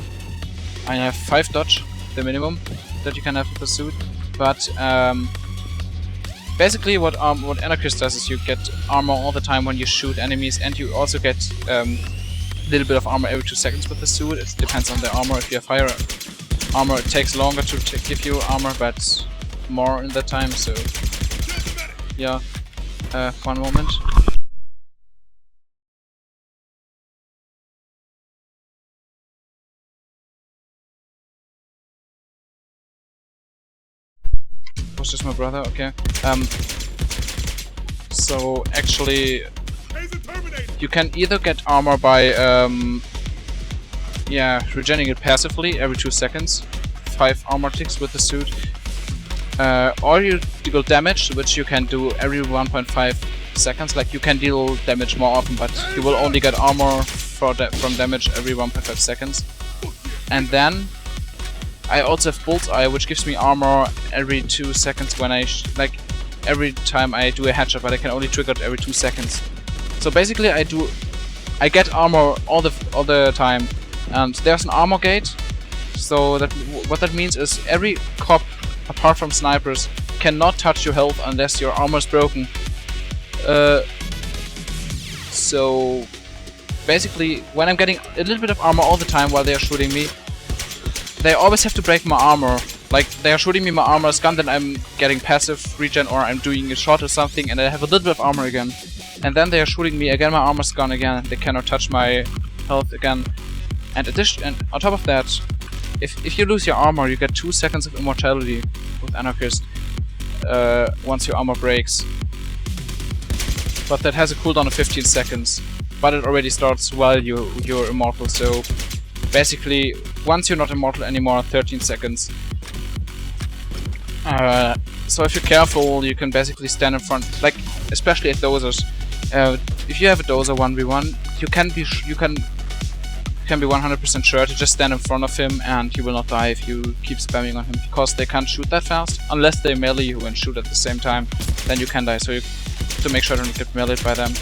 I have 5 dodge, the minimum that you can have with the suit. But basically, what Anarchist does is you get armor all the time when you shoot enemies, and you also get a little bit of armor every 2 seconds with the suit. It depends on the armor. If you have higher armor, it takes longer to give you armor, but more in that time. So yeah, one moment. Was just my brother? Okay. So actually, you can either get armor by yeah, regenerating it passively every 2 seconds, 5 armor ticks with the suit, or you deal damage, which you can do every 1.5 seconds. Like you can deal damage more often, but you will only get armor from damage every 1.5 seconds. And then I also have Bullseye, which gives me armor every 2 seconds when like every time I do a headshot, but I can only trigger it every 2 seconds. So basically, I get armor all the time, and there's an armor gate. So that what that means is every cop, apart from snipers, cannot touch your health unless your armor is broken. So basically, when I'm getting a little bit of armor all the time while they are shooting me, they always have to break my armor. Like, they are shooting me, my armor is gone, then I'm getting passive regen, or I'm doing a shot or something, and I have a little bit of armor again. And then they are shooting me again, my armor's gone again, they cannot touch my health again. And on top of that, if you lose your armor, you get 2 seconds of immortality with Anarchist once your armor breaks. But that has a cooldown of 15 seconds. But it already starts while you're immortal, so basically, once you're not immortal anymore, 13 seconds. So if you're careful, you can basically stand in front, like especially at dozers. If you have a dozer 1v1, you can be 100% sure to just stand in front of him, and you will not die if you keep spamming on him, because they can't shoot that fast unless they melee you and shoot at the same time. Then you can die. So you have to make sure you don't get meleeed by them.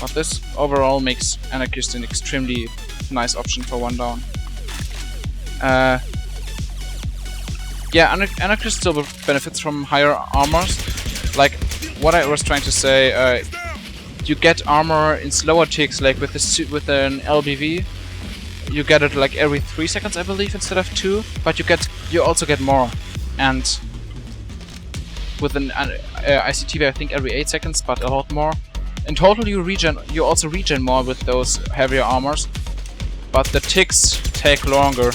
But this overall makes Anarchist an extremely nice option for 1 down. Yeah, Anarchist still benefits from higher armors. Like what I was trying to say, you get armor in slower ticks, like with an LBV. You get it like every 3 seconds, I believe, instead of 2. But you also get more, and with an ICTV, I think every 8 seconds, but a lot more. In total, you also regen more with those heavier armors. But the ticks take longer,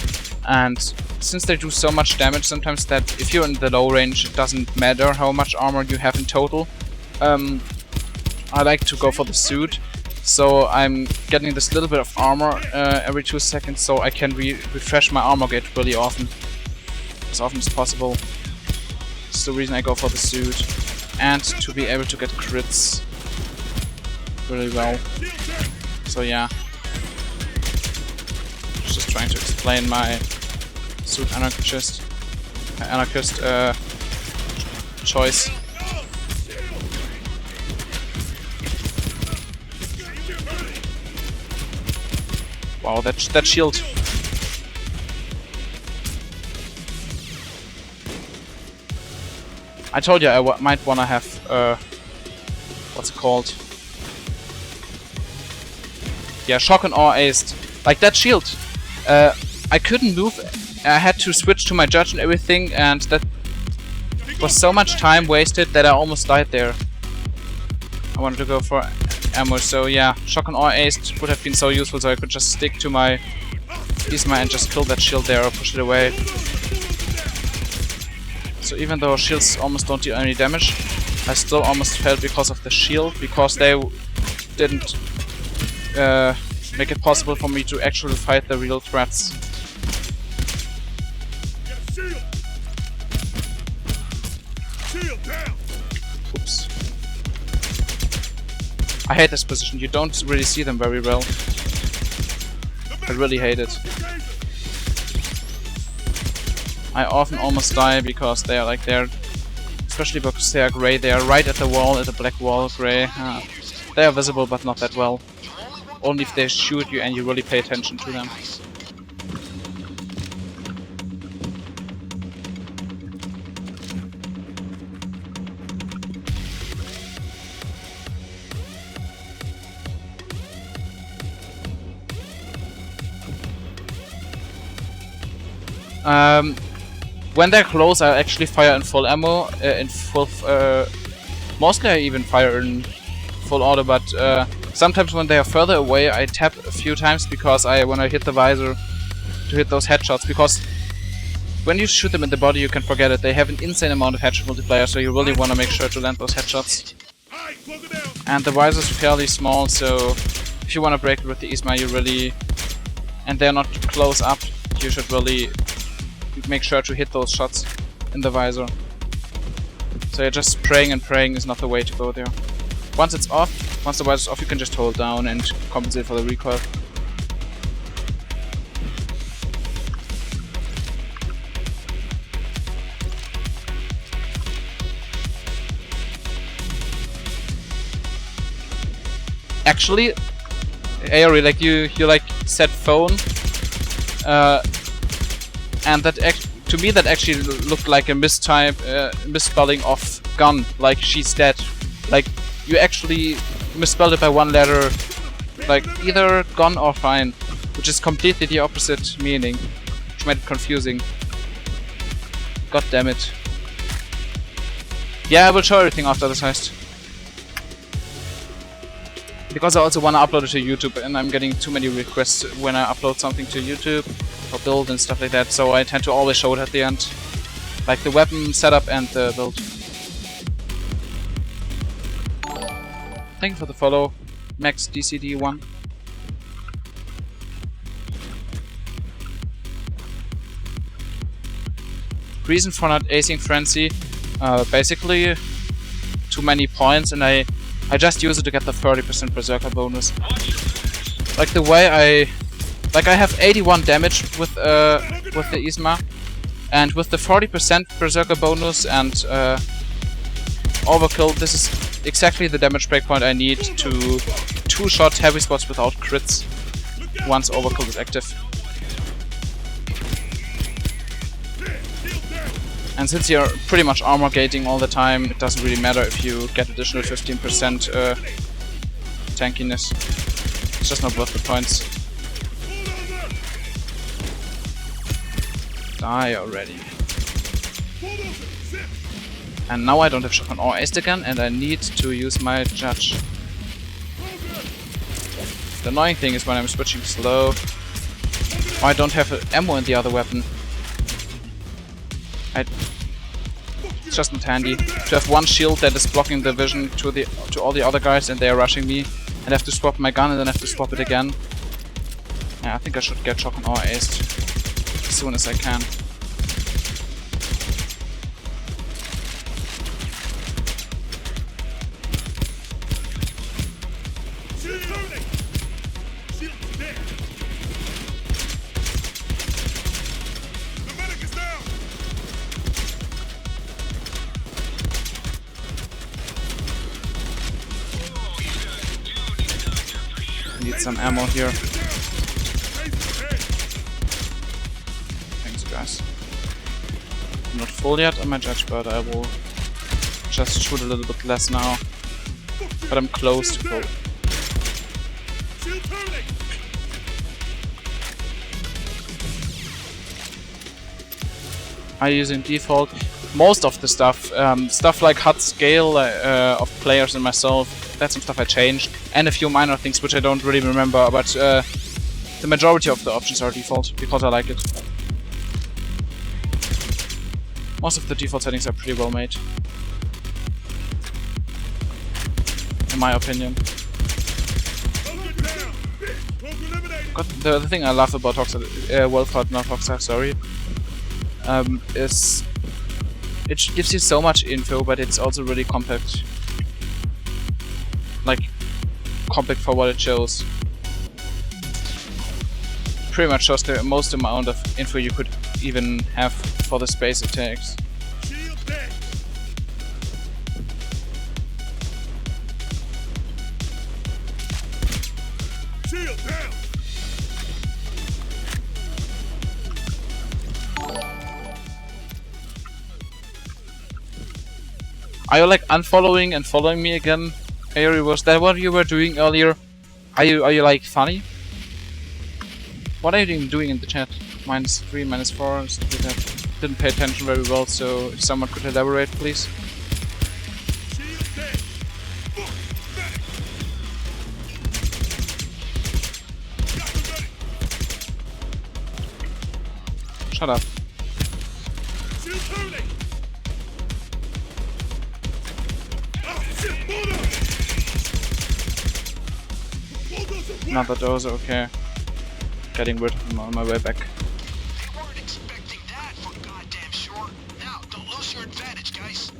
and since they do so much damage sometimes that if you're in the low range, it doesn't matter how much armor you have in total. I like to go for the suit, so I'm getting this little bit of armor every 2 seconds, so I can refresh my armor gate really often, as often as possible. That's the reason I go for the suit, and to be able to get crits really well. So yeah. Just trying to explain my suit anarchist choice. Wow, that shield. I told you I might wanna have what's it called? Yeah, shock and awe aced. Like that shield. I couldn't move. I had to switch to my judge and everything, and that was so much time wasted that I almost died there. I wanted to go for ammo, so yeah, shock and awe aced would have been so useful, so I could just stick to my Pisma and just kill that shield there or push it away. So even though shields almost don't do any damage, I still almost failed because of the shield, because they didn't make it possible for me to actually fight the real threats. Oops. I hate this position, you don't really see them very well. I really hate it. I often almost die because they're especially because they are grey. They are right at the wall, at the black wall, grey. They are visible, but not that well. Only if they shoot you and you really pay attention to them. When they're close, I actually fire in full ammo, mostly I even fire in full auto, but sometimes when they are further away, I tap a few times because when I hit the visor to hit those headshots, because when you shoot them in the body, you can forget it. They have an insane amount of headshot multiplier, so you really want to make sure to land those headshots. And the visor is fairly small, so if you want to break it with the ISMA, you really, and they're not close up, you should really make sure to hit those shots in the visor. So you're just praying and praying is not the way to go there. Once it's off, once the visor's off, you can just hold down and compensate for the recoil. Actually, Aerie, like you like said phone, and that to me that actually looked like a misspelling of gun, like she's dead. Like you actually misspelled it by one letter, like either gone or fine, which is completely the opposite meaning, which made it confusing. God damn it. Yeah, I will show everything after this heist. Because I also want to upload it to YouTube, and I'm getting too many requests when I upload something to YouTube or build and stuff like that, so I tend to always show it at the end. Like the weapon setup and the build. Thank you for the follow, Max DCD1. Reason for not acing Frenzy? Basically, too many points, and I just use it to get the 30% Berserker bonus. Like the way I have 81 damage with the ISMA, and with the 40% Berserker bonus and Overkill, this is exactly the damage breakpoint I need to two-shot heavy spots without crits once Overkill is active. And since you're pretty much armor gating all the time, it doesn't really matter if you get additional 15% tankiness. It's just not worth the points. Die already. And now I don't have shotgun or aced again, and I need to use my judge. The annoying thing is when I'm switching slow, I don't have ammo in the other weapon. It's just not handy to have one shield that is blocking the vision to all the other guys, and they are rushing me, and I have to swap my gun and then I have to swap it again. Yeah, I think I should get shotgun or aced as soon as I can. Need some ammo here. Thanks, guys. I'm not full yet on my judge, but I will just shoot a little bit less now. But I'm close to full. I'm using default. Most of the stuff, stuff like HUD scale of players and myself, that's some stuff I changed, and a few minor things which I don't really remember, but the majority of the options are default, because I like it. Most of the default settings are pretty well made, in my opinion. The thing I love about Toxa, sorry, is it gives you so much info, but it's also really compact. Like, compact for what it shows. Pretty much shows the most amount of info you could even have for the space it takes. Are you like unfollowing and following me again? Aerie, was that what you were doing earlier? Are you like funny? What are you even doing in the chat? -3, -4, stuff like that. Didn't pay attention very well, so if someone could elaborate, please. Shut up. Another dozer, okay. Getting rid of them on my way back. They weren't expecting that for goddamn sure. Now, don't lose your advantage, guys.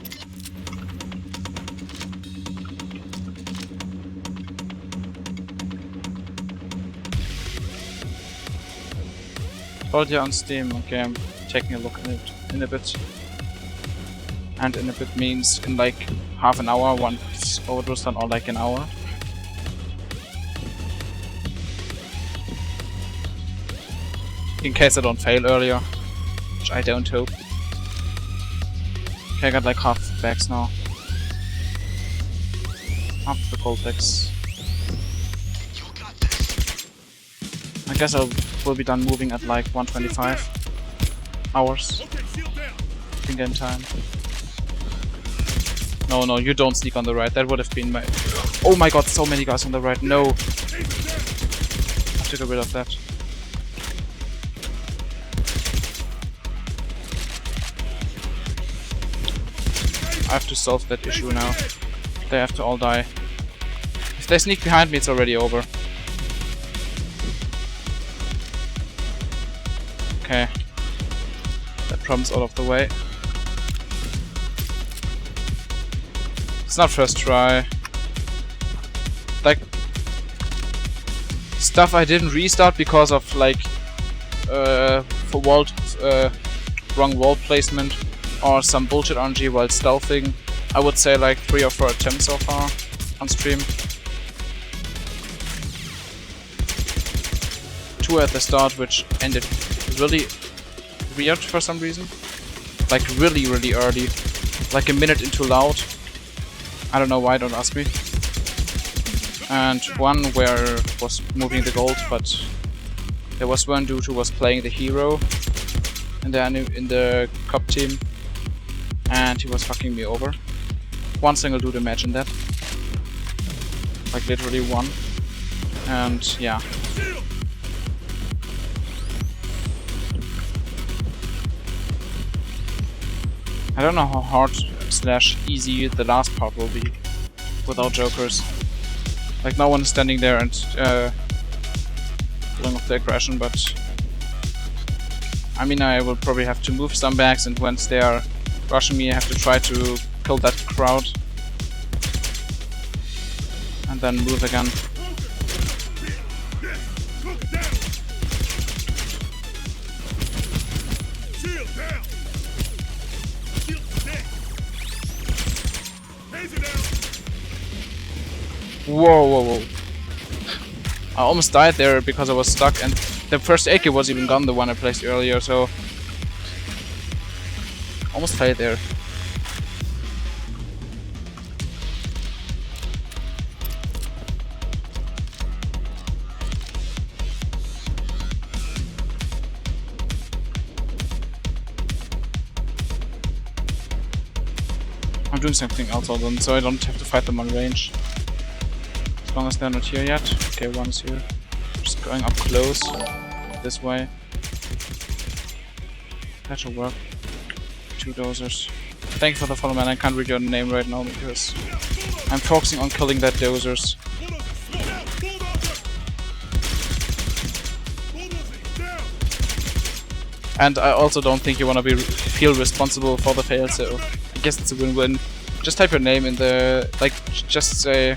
Told you on Steam, okay, I'm taking a look at it in a bit. And in a bit means in like half an hour, once Overdrill's done, or like an hour. In case I don't fail earlier, which I don't hope. Okay, I got like half bags now. Half the gold bags. You got this. I guess I will be done moving at like 125 hours in game time. No, you don't sneak on the right. That would have been my... Oh my god, so many guys on the right. No. I have to get rid of that. I have to solve that issue now. They have to all die. If they sneak behind me, it's already over. Okay. That problem's out of the way. It's not first try. Like... stuff I didn't restart because of like... for vault... wrong wall placement. Or some bullshit RNG while stealthing. I would say like 3 or 4 attempts so far on stream. 2 at the start, which ended really weird for some reason. Like really early. Like a minute into loud. I don't know why, don't ask me. And one where was moving the gold, but there was one dude who was playing the hero in the cop team. And he was fucking me over. One single dude, imagine that. Like literally one. And yeah. I don't know how hard / easy the last part will be without jokers. Like no one is standing there and pulling off the aggression, but I mean I will probably have to move some bags, and once they are rushing me, I have to try to kill that crowd. And then move again. Whoa. I almost died there because I was stuck, and the first AK was even gone, the one I placed earlier, so... almost failed there. I'm doing something else on them, so I don't have to fight them on range. As long as they're not here yet. Okay, one is here. Just going up close. This way. That should work. 2 dozers. Thank you for the follow, man. I can't read your name right now because I'm focusing on killing that dozers. And I also don't think you wanna feel responsible for the fail, so I guess it's a win-win. Just type your name in the just say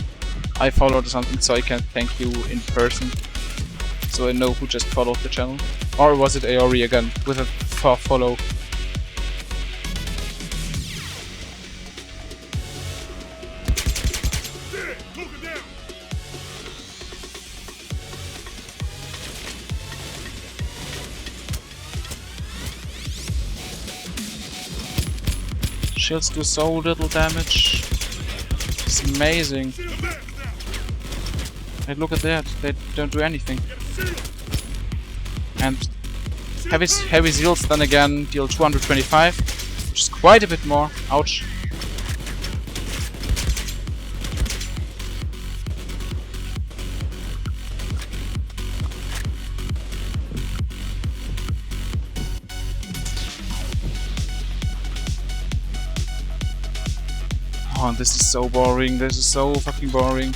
I followed or something, so I can thank you in person, so I know who just followed the channel. Or was it Aerie again with a follow? Shields do so little damage. It's amazing. And look at that, they don't do anything. And heavy seals then again deal 225, which is quite a bit more. Ouch. Oh, this is so boring. This is so fucking boring.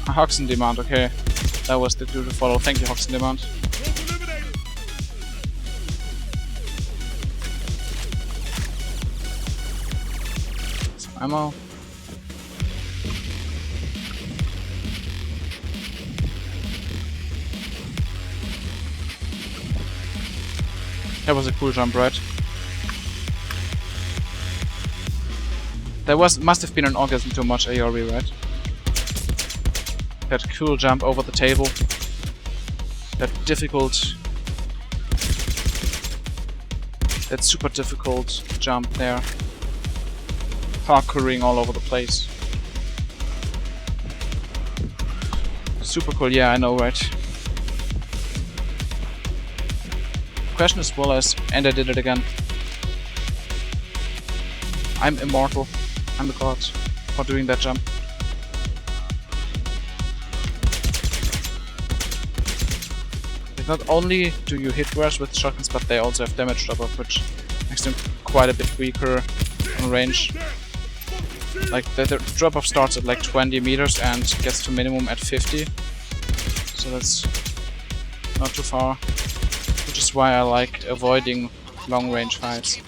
Hox in demand, okay. That was the clue to follow. Thank you, Hox in demand. Some ammo. That was a cool jump, right? There must have been an orgasm too much AOE, right? That cool jump over the table. That super difficult jump there. Parkouring all over the place. Super cool, yeah, I know, right? Question is, will I and I did it again. I'm immortal. I'm the god for doing that jump. Not only do you hit worse with shotguns, but they also have damage drop off, which makes them quite a bit weaker on range. Like the drop off starts at like 20 meters and gets to minimum at 50, so that's not too far. Which is why I like avoiding long range fights.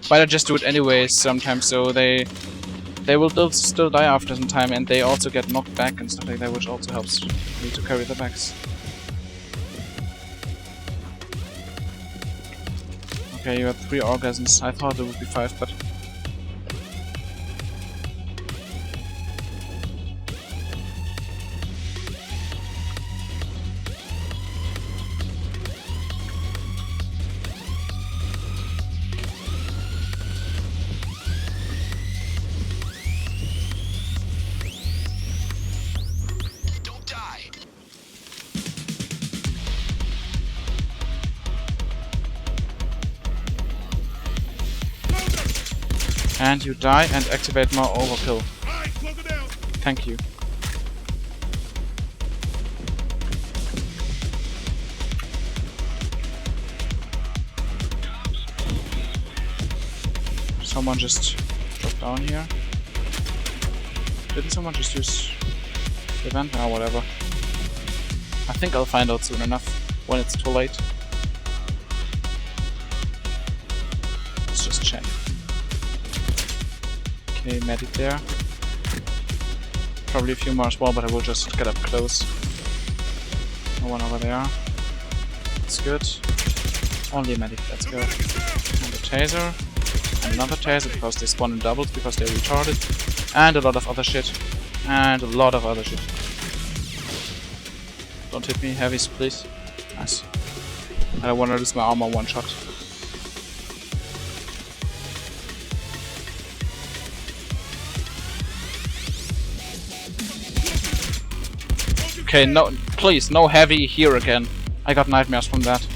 But I just do it anyways sometimes, so they will still die after some time, and they also get knocked back and stuff like that, which also helps me to carry the backs. Okay, you had 3 orgasms. I thought there would be 5, but... And you die and activate more overkill. Thank you. Someone just dropped down here. Didn't someone just use the event? Oh, whatever. I think I'll find out soon enough when it's too late. Let's just check. Okay, medic there. Probably a few more as well, but I will just get up close. No one over there. That's good. Only a medic, let's go. And a taser. And another taser because they spawn in doubles because they're retarded. And a lot of other shit. And a lot of other shit. Don't hit me, heavies, please. Nice. I don't want to lose my armor one shot. Okay, no, please, no heavy here again. I got nightmares from that.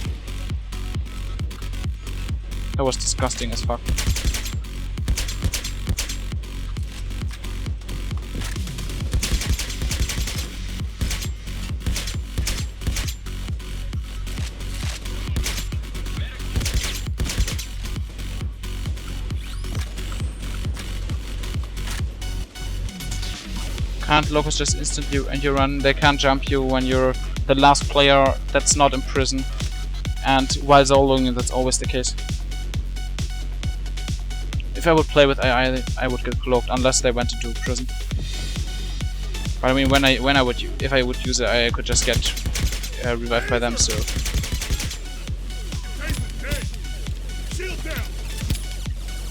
That was disgusting as fuck. Can't locus just instantly and you run. They can't jump you when you're the last player that's not in prison. And while soloing, that's always the case. If I would play with AI, I would get cloaked unless they went into prison. But I mean, if I would use AI, I could just get revived by them. So.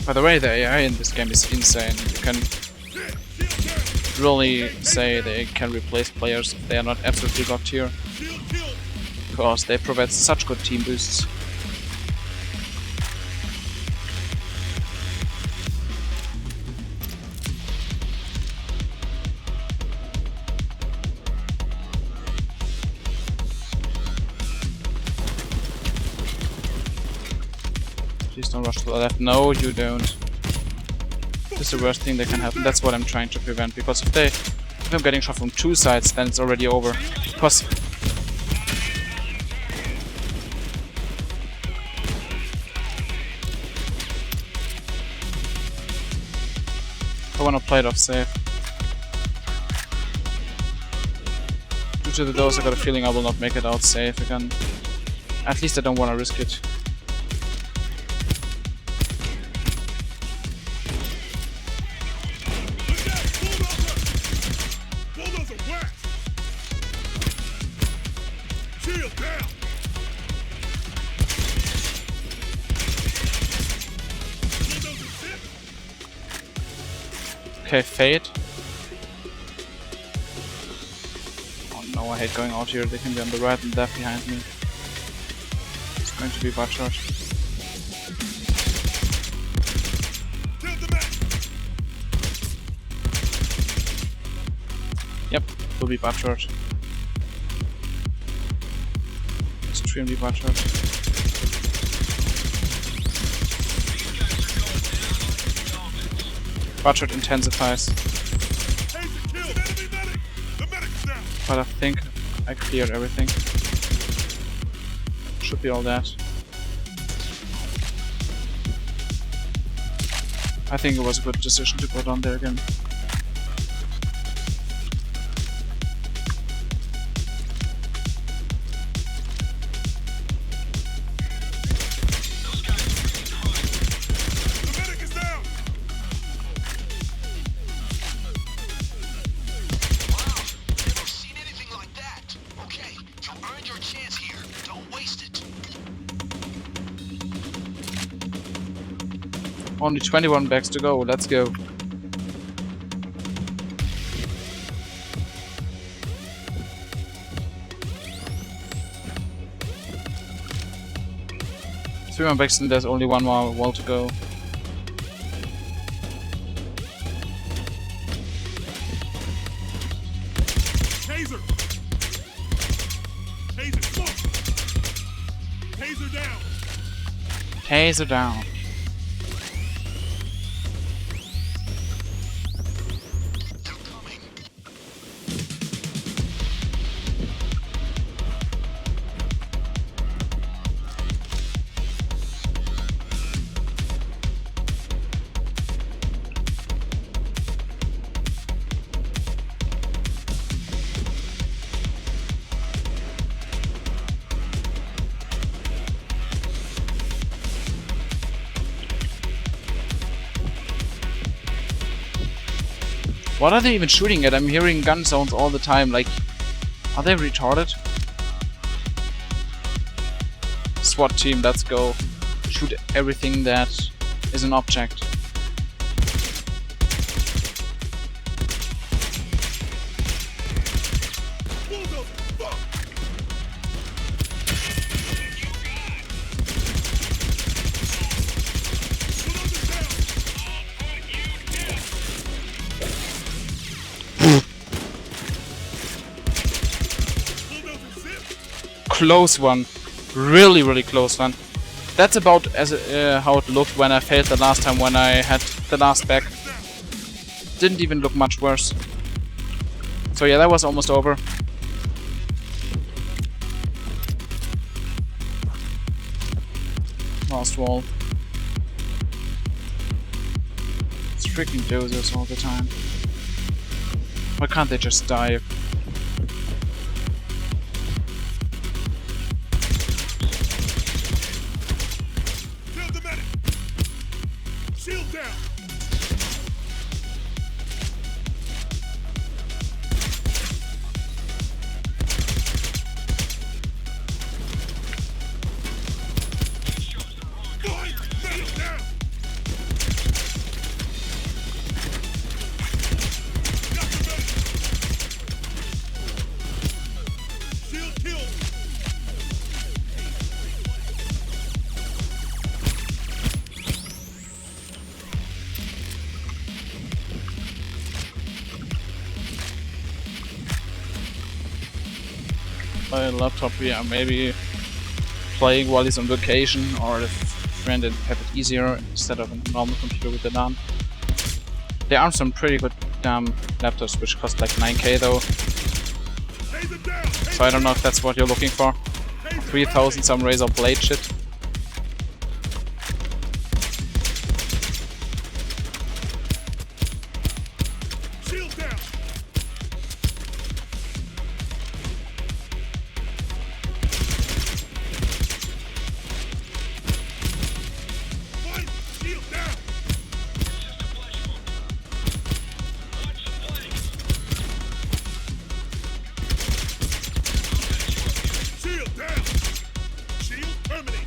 By the way, the AI in this game is insane. really say they can replace players if they are not absolutely god tier, because they provide such good team boosts. Please don't rush to the left. No, you don't. This is the worst thing that can happen. That's what I'm trying to prevent, because if I'm getting shot from two sides, then it's already over. Because I wanna play it off safe. Due to the dose, I got a feeling I will not make it out safe again. At least I don't wanna risk it. Okay, Fade. Oh no, I hate going out here. They can be on the right and left behind me. It's going to be butt shot. Yep, will be butt shot. Extremely butt shot. Budget intensifies. But I think I cleared everything. Should be all that. I think it was a good decision to go down there again. Only 21 bags to go, let's go. Three more bags and there's only one more wall to go. Taser! Taser, look! Taser down! Taser down. What are they even shooting at? I'm hearing gun sounds all the time, like... Are they retarded? SWAT team, let's go. Shoot everything that is an object. Close one. Really, really close one. That's about as how it looked when I failed the last time when I had the last bag. Didn't even look much worse. So yeah, that was almost over. Last wall. It's freaking dozers all the time. Why can't they just dive? Shield down! Shield down! Got the by a laptop, yeah, maybe playing while he's on vacation, or if friend and have it easier instead of a normal computer with the LAN. There are some pretty good laptops which cost like 9k though. So I don't know if that's what you're looking for. 3000 some razor blade shit. Shield down. Fight. Shield down. Shield down. Shield terminate.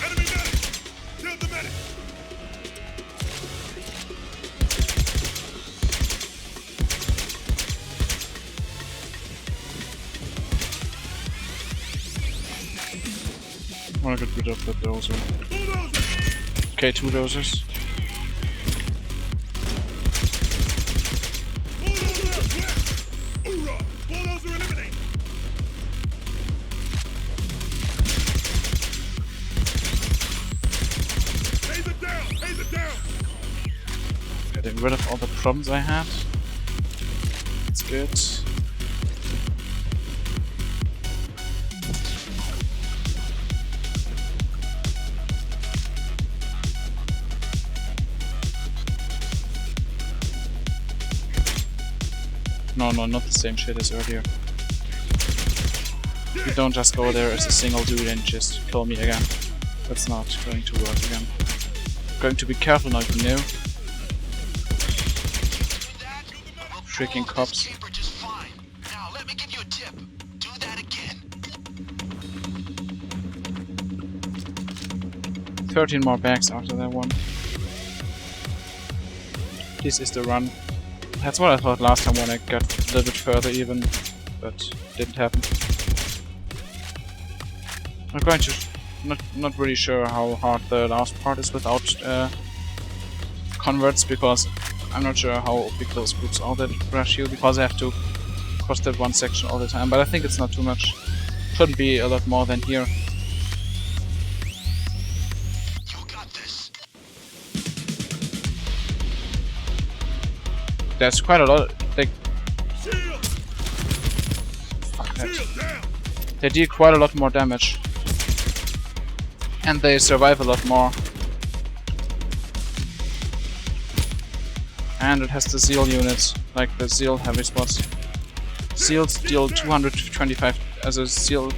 Enemy medic. Kill the medic. I wanna get rid of the dozer. Bulldozer. Okay, 2 dozers. Bulldozer left. Hoorah. Bulldozer eliminate. Taser down. Taser down. Getting rid of all the problems I had. That's good. No, not the same shit as earlier. You don't just go there as a single dude and just kill me again. That's not going to work again. Going to be careful now, you know. Freaking cops. Escape are just fine. Now let me give you a tip. Do that again. 13 more bags after that one. This is the run. That's what I thought last time when I got a little bit further even, but didn't happen. I'm going to not really sure how hard the last part is without converts, because I'm not sure how big those groups are that rush you, because I have to cross that one section all the time, but I think it's not too much. Shouldn't be a lot more than here. You got this. There's quite a lot, like, Shield. fuck that. Shield down. They deal quite a lot more damage. And they survive a lot more. And it has the Zeal units, like the Zeal heavy spots. Seals deal 225, as a Seal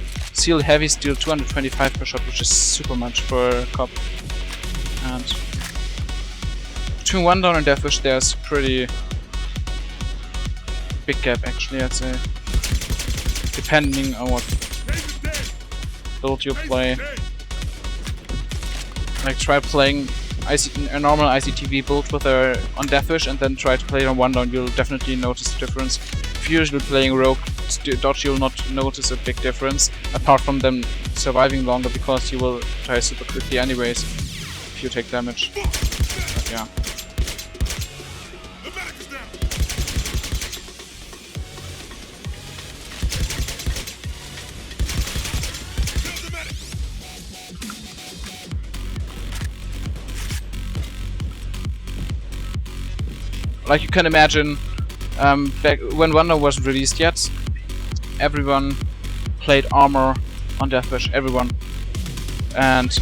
heavies deal 225 per shot, which is super much for a cop. And between one down and Deathwish there's pretty big gap actually, I'd say. Depending on what Taser dead. build you Taser play. dead. Like try playing a normal ICTV build with on Deathwish and then try to play it on one down, you'll definitely notice the difference. If you're usually playing Rogue Dodge, you'll not notice a big difference, apart from them surviving longer, because you will die super quickly anyways if you take damage. But yeah. The medic is down. Kill the medic. Like you can imagine, back when Wonder wasn't released yet, everyone played armor on Deathwish, everyone. And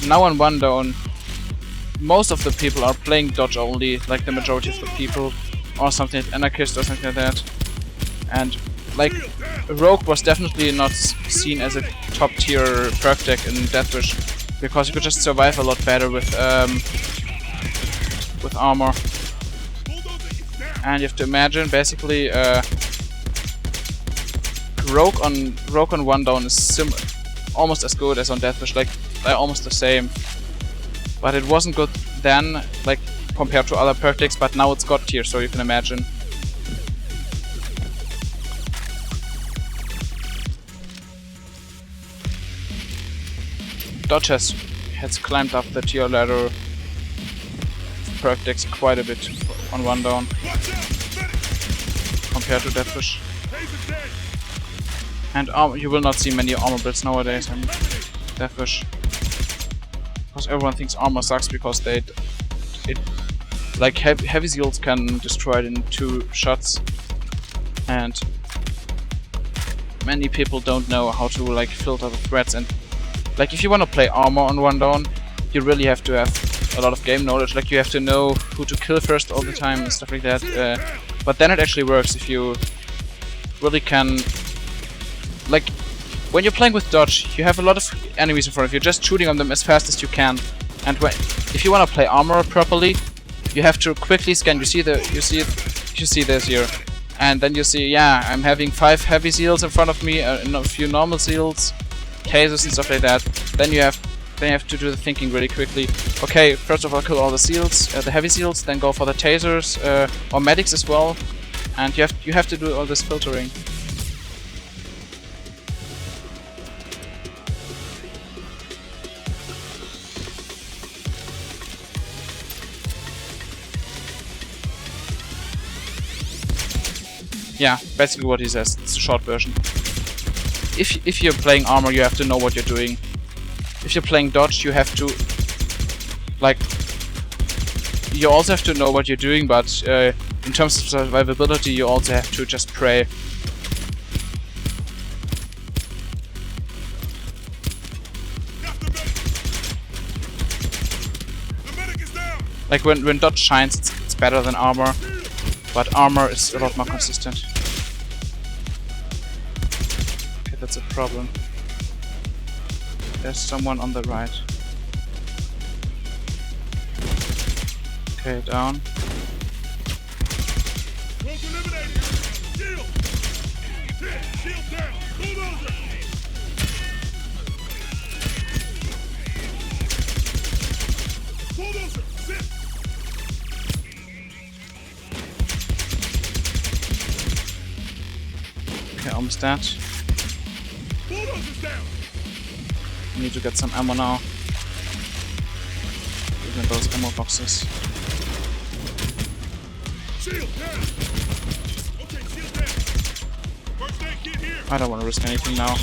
now on One Down, most of the people are playing dodge only, like the majority of the people, or something like Anarchist or something like that. And like Rogue was definitely not seen as a top tier perk deck in Deathwish, because you could just survive a lot better with armor. And you have to imagine, basically, Rogue on One Down is almost as good as on Deathwish, like they're almost the same. But it wasn't good then, like compared to other perk decks, but now it's god tier, so you can imagine. Dodge has climbed up the tier ladder perk decks quite a bit on one down compared to Deathwish. And you will not see many armor builds nowadays in Deathwish. Because everyone thinks armor sucks because like heavy shields can destroy it in 2 shots, and many people don't know how to like filter the threats. And like if you want to play armor on one down, you really have to have a lot of game knowledge. Like you have to know who to kill first all the time and stuff like that. But then it actually works if you really can. Like when you're playing with dodge, you have a lot of enemies in front of you. Just shooting on them as fast as you can. And if you want to play armor properly, you have to quickly scan. You see this here, and then you see, yeah, I'm having 5 heavy seals in front of me, and a few normal seals, cases and stuff like that. Then you have to do the thinking really quickly. Okay, first of all, kill all the seals, the heavy seals. Then go for the tasers or medics as well, and you have to do all this filtering. Yeah, basically what he says. It's a short version. If you're playing armor, you have to know what you're doing. If you're playing dodge, you have to like you also have to know what you're doing, but in terms of survivability, you also have to just pray. Like when dodge shines, it's better than armor, but armor is a lot more consistent. Okay, that's a problem. There's someone on the right. Okay, down. Okay, almost dead. I need to get some ammo now. Even those ammo boxes. I don't want to risk anything now.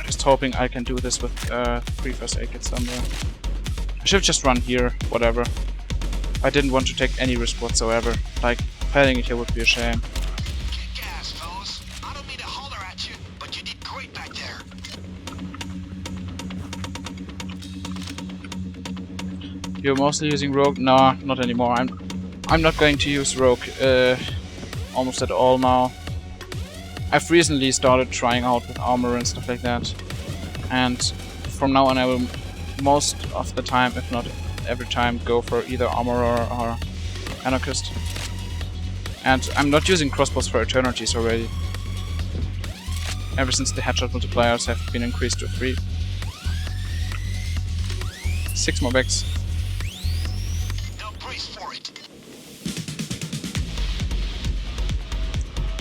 Just hoping I can do this with 3 first aid kits somewhere. I should just run here, whatever. I didn't want to take any risk whatsoever. Like, fighting it here would be a shame. You're mostly using rogue? No, not anymore. I'm not going to use rogue almost at all now. I've recently started trying out with armor and stuff like that, and from now on I will most of the time, if not every time, go for either armorer or anarchist. And I'm not using crossbows for eternities already. Ever since the headshot multipliers have been increased to 3. 6 more bags.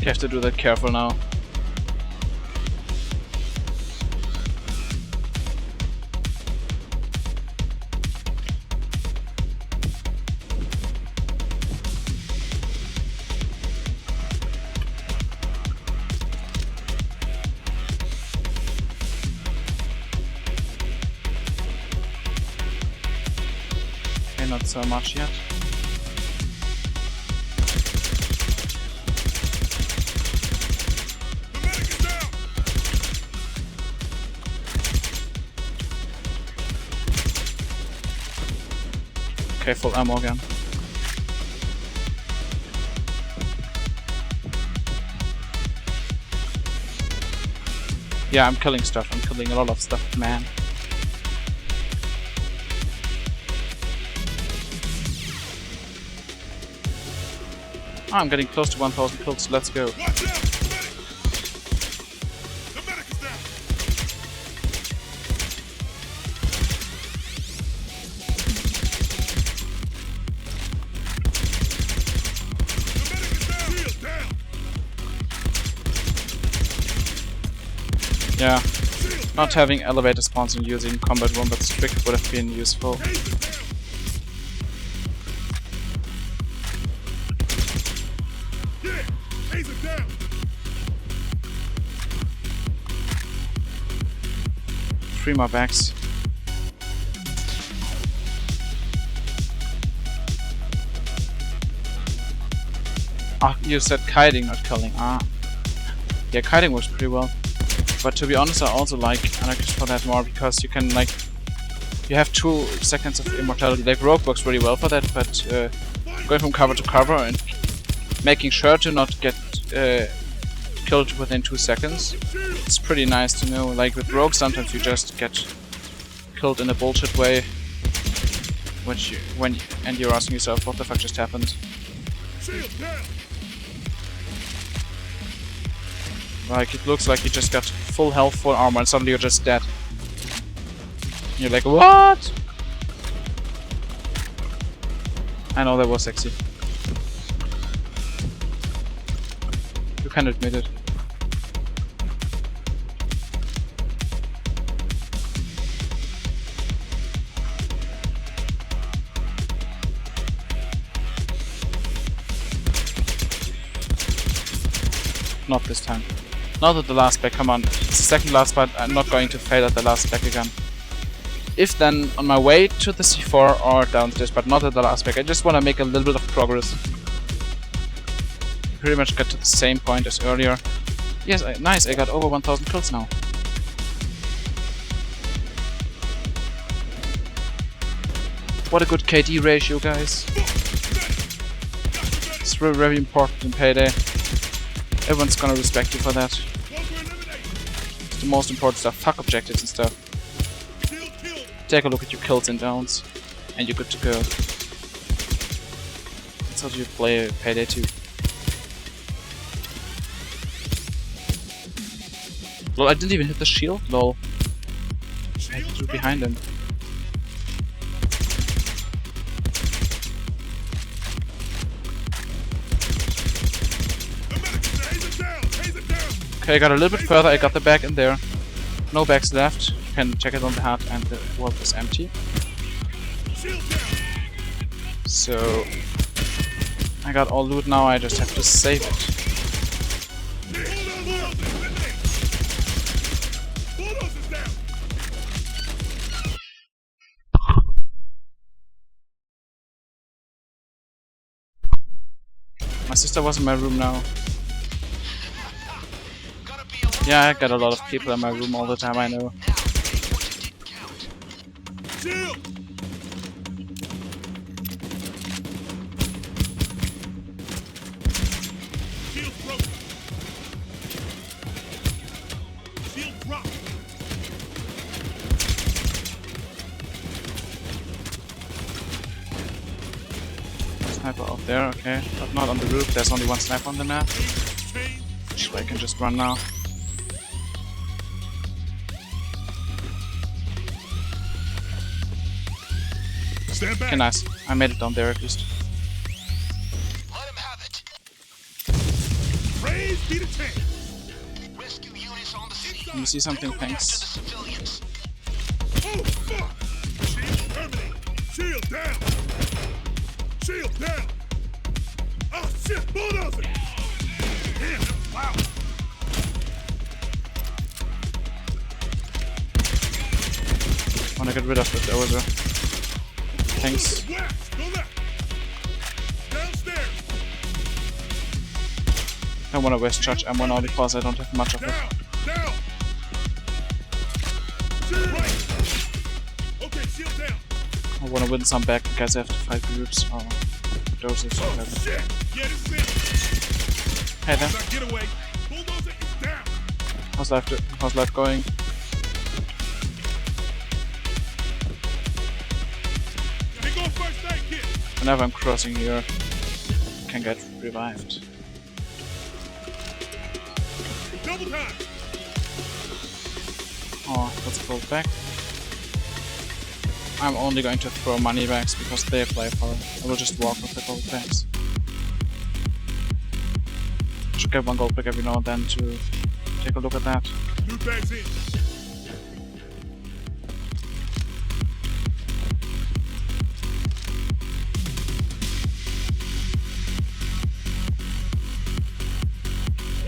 You have to do that careful now. Okay, not so much yet. Okay, full ammo again. Yeah, I'm killing stuff. I'm killing a lot of stuff, man. Oh, I'm getting close to 1000 kills. Let's go. Yeah. Not having elevator spawns and using combat wombats trick would have been useful. Yeah, taser down. 3 more bags. Ah, you said kiting, not killing. Ah. Yeah, kiting works pretty well. But to be honest, I also like anarchist for that more because you can like... You have 2 seconds of immortality. Like rogue works really well for that, but going from cover to cover and making sure to not get killed within 2 seconds, it's pretty nice to know. Like with rogue, sometimes you just get killed in a bullshit way, and you're asking yourself, what the fuck just happened? Like it looks like you just got full health, full armor, and suddenly you're just dead. And you're like, what? I know that was sexy. You can admit it. Not this time. Not at the last back, come on. It's the second last, but I'm not going to fail at the last back again. If then, on my way to the C4 or downstairs, but not at the last back. I just want to make a little bit of progress. Pretty much get to the same point as earlier. Yes, nice, I got over 1000 kills now. What a good KD ratio, guys. It's very, very important in Payday. Everyone's gonna respect you for that. It's the most important stuff. Fuck objectives and stuff. Take a look at your kills and downs, and you're good to go. That's how you play Payday 2. Lol, I didn't even hit the shield, lol. I had to do behind him. Okay, I got a little bit further, I got the bag in there. No bags left. You can check it on the hat and the world is empty. So I got all loot now, I just have to save it. My sister was in my room now. Yeah, I got a lot of people in my room all the time, I know. Sniper out there, okay. But not on the roof, there's only 1 sniper on the map. So I can just run now. Okay, nice. I made it down there at least. Let him have it. Praise be the tank. Rescue units on the city. Let me see something, After the thanks. civilians. Oh fuck! Shield terminate. Shield down. Shield down. Oh shit! Bulldozer. Damn, that was loud. Wanna get rid of the dozer. Thanks. West, go left. Downstairs. I wanna waste charge ammo now because I don't have much of it. Down. Shield right. Okay, shield down. I wanna win some back in case I have to fight groups or doses or Oh whatever. shit! Yeah, this is it. Hey there, Now get away. Bulldozer is down. how's life going? They go first aid kit. Whenever I'm crossing here, I can get revived. Double time. Oh, let's go back. I'm only going to throw money bags because they play for it. I will just walk with the gold bags. Should get 1 gold bag every now and then to take a look at that. New bags in.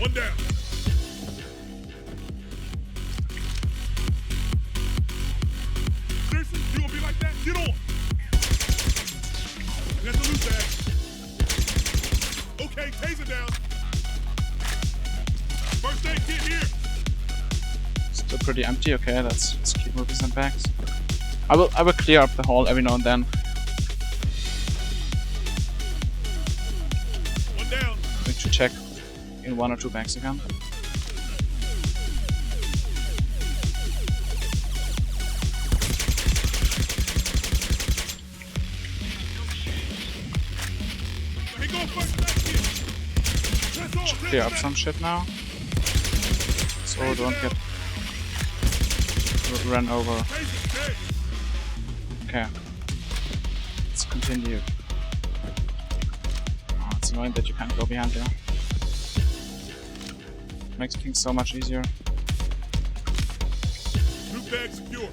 One down. Seriously? You gonna be like that? Get on. That's the loot bag. Okay, taser down. First aid kit here. Still pretty empty. Okay, let's keep moving some bags. I will clear up the hall every now and then. One down. Going to check in 1 or 2 bags again. Hey, go first aid kit. Press on, Clear up some shit now. So don't get run over. Okay. Let's continue. Oh, it's annoying that you can't go behind there. Makes things so much easier. Loot bag secure.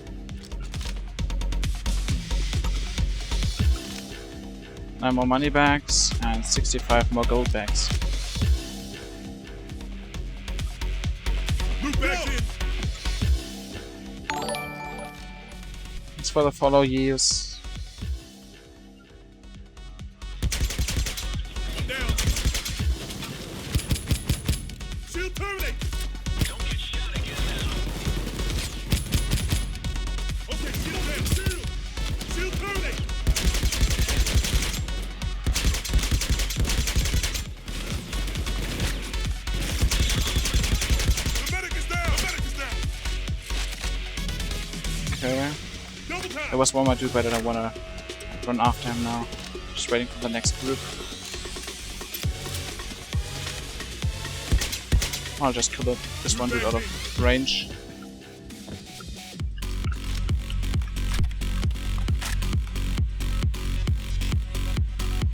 Nine more money bags and 65 more gold bags. Loot bags in. Thanks for the follow, years. One down. Shield terminate. Don't get shot again now. Okay, shield down. Shield. Shield terminate. The medic is down. The medic is down. Okay. Double time. There was one more dude, but I don't wanna run after him now. Just waiting for the next group. I'll just kill this one dude out of range.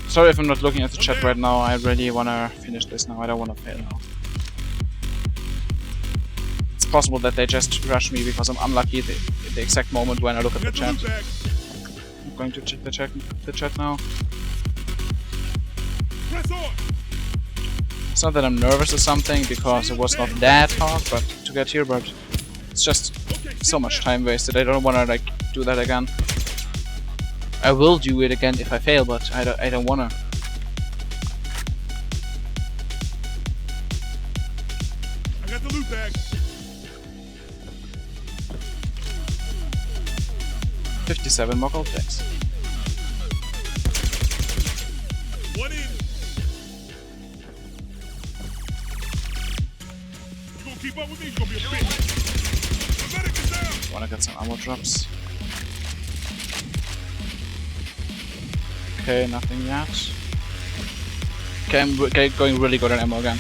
Sorry if I'm not looking at the chat right now. I really wanna finish this now. I don't wanna fail now. It's possible that they just rush me because I'm unlucky at the exact moment when I look at the Get the chat. loot bag. I'm going to check the chat now. Press on. It's not that I'm nervous or something, because it was not that hard but to get here, but it's just so much time wasted. I don't wanna like do that again. I will do it again if I fail, but I don't wanna. I got the loot bag. 57 more gold bags. One in. You gonna keep up with me? You gonna be a bitch. The medic is down. Wanna get some ammo drops. Okay, nothing yet. Okay, I'm going really good on ammo again.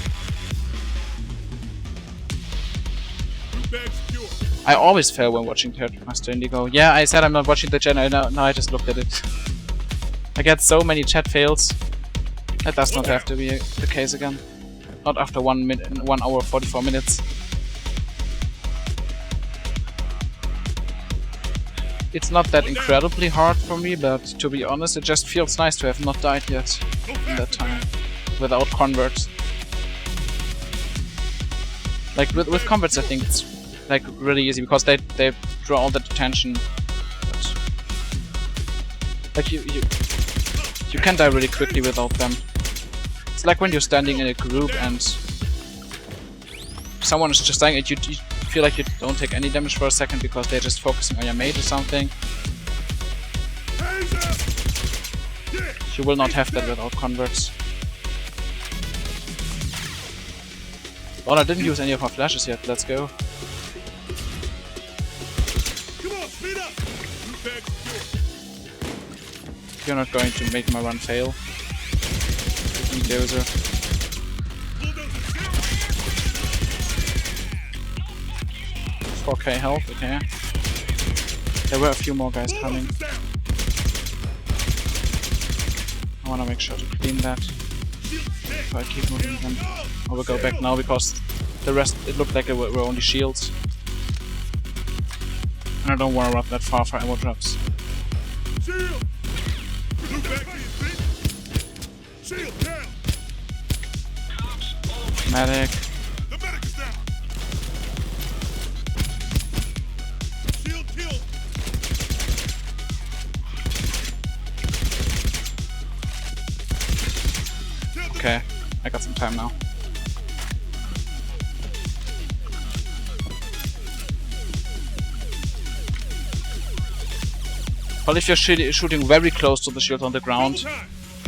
Loot bag secure. I always fail when watching Master Indigo. Yeah, I said I'm not watching the chat, now I just looked at it. I get so many chat fails. That does not have to be the case again. Not after 1 hour 44 minutes. It's not that incredibly hard for me, but to be honest, it just feels nice to have not died yet in that time. Without converts. Like with converts I think it's like really easy because they draw all that attention. But, like you can die really quickly without them. It's like when you're standing in a group and someone is just dying and you feel like you don't take any damage for a second because they're just focusing on your mate or something. You will not have that without converts. Well, I didn't use any of my flashes yet, let's go. Come on, speed up. Loot bag secure. You're not going to make my run fail. Dozer. Bulldozer 4k health, okay. There were a few more guys coming. Bulldozer's down. I wanna make sure to clean that. If I keep moving them. I will go back now because the rest, it looked like it were only shields. And I don't wanna run that far for ammo drops. Shield. Loot bag in, bitch. Shield down. Medic. time now. Well, if you're shooting very close to the shield on the ground,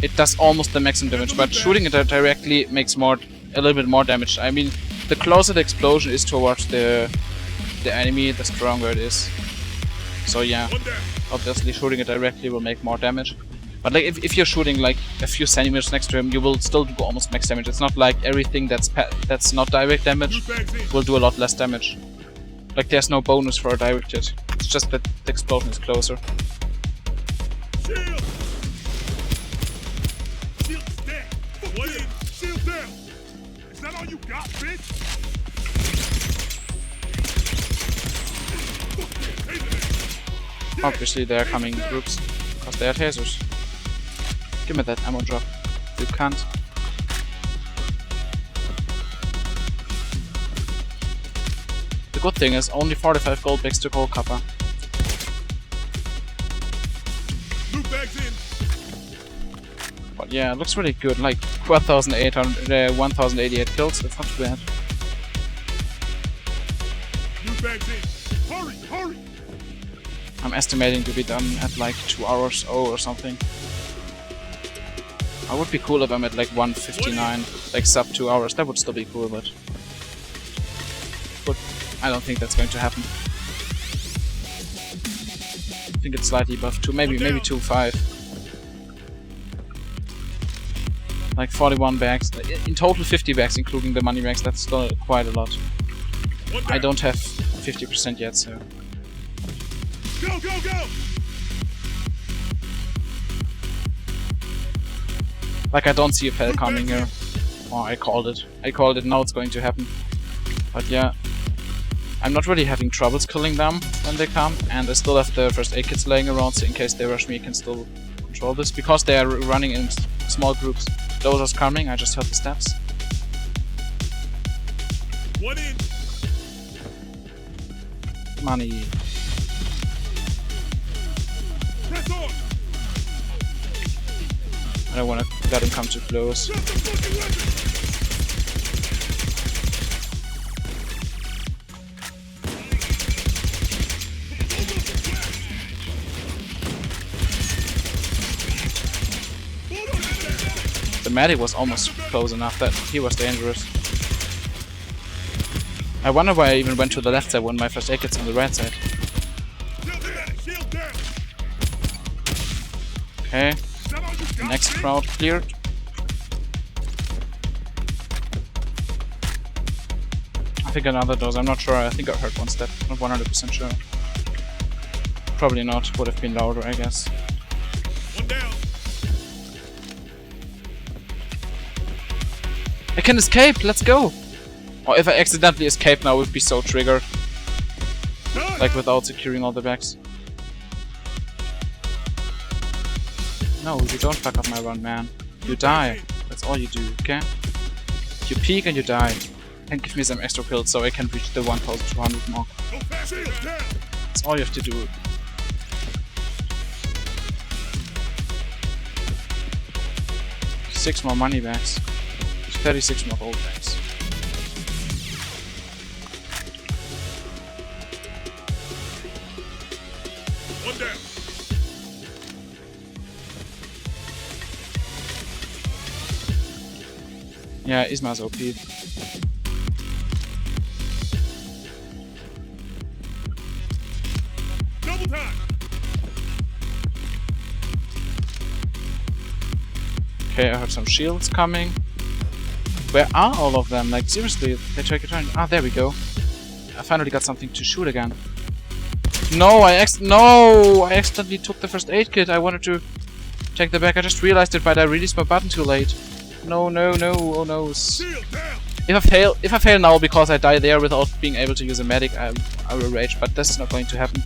it does almost the maximum damage, but shooting it directly makes a little bit more damage. I mean, the closer the explosion is towards the enemy, the stronger it is. So yeah, obviously shooting it directly will make more damage. But like if you're shooting like a few centimeters next to him, you will still do almost max damage. It's not like everything that's not direct damage will do a lot less damage. Like there's no bonus for a direct hit. It's just that the explosion is closer. Shield! Shield's dead! One in! Shield down! Is that all you got, bitch? Obviously they are coming in groups, because they are tasers. Give me that ammo drop. You can't. The good thing is only 45 gold bags to gold copper. Loot bags in! But yeah, it looks really good. Like 1,088 kills. That's not too bad. Loot bags in! Hurry! Hurry! I'm estimating to be done at like 2 hours or something. I would be cool if I'm at like 1:59, like sub 2 hours. That would still be cool, but I don't think that's going to happen. I think it's slightly above 2, maybe 2.5. Like 41 bags. In total 50 bags, including the money bags. That's still quite a lot. I don't have 50% yet, so. Go, go, go! Like I don't see a pal coming here. Oh, I called it. I called it, now it's going to happen. But yeah, I'm not really having troubles killing them when they come, and I still have the first aid kits laying around, so in case they rush me I can still control this. Because they are running in small groups. Those are coming, I just heard the steps. One in! Money. Press on! I don't want to let him come too close. Drop the fucking weapon! The medic was almost close enough that he was dangerous. I wonder why I even went to the left side when my first aid kit's on the right side. Okay, next crowd cleared. I think another does, I'm not sure, I think I heard one step, not 100% sure. Probably not, would have been louder I guess. One down. I can escape, let's go! Or if I accidentally escape now, I would be so triggered. Like without securing all the bags. No, you don't fuck up my run, man. You die. That's all you do, okay? You peek and you die. And give me some extra kills so I can reach the 1,200 mark. That's all you have to do. Six more money bags. 36 more gold bags. One down. Yeah, Isma's OP. Double time. Okay, I heard some shields coming. Where are all of them? Like seriously, they take a turn. Ah, there we go. I finally got something to shoot again. No, I accidentally took the first aid kit. I wanted to take the back. I just realized it, but I released my button too late. No, no, no, oh no. If I fail now because I die there without being able to use a medic, I will rage. But this is not going to happen.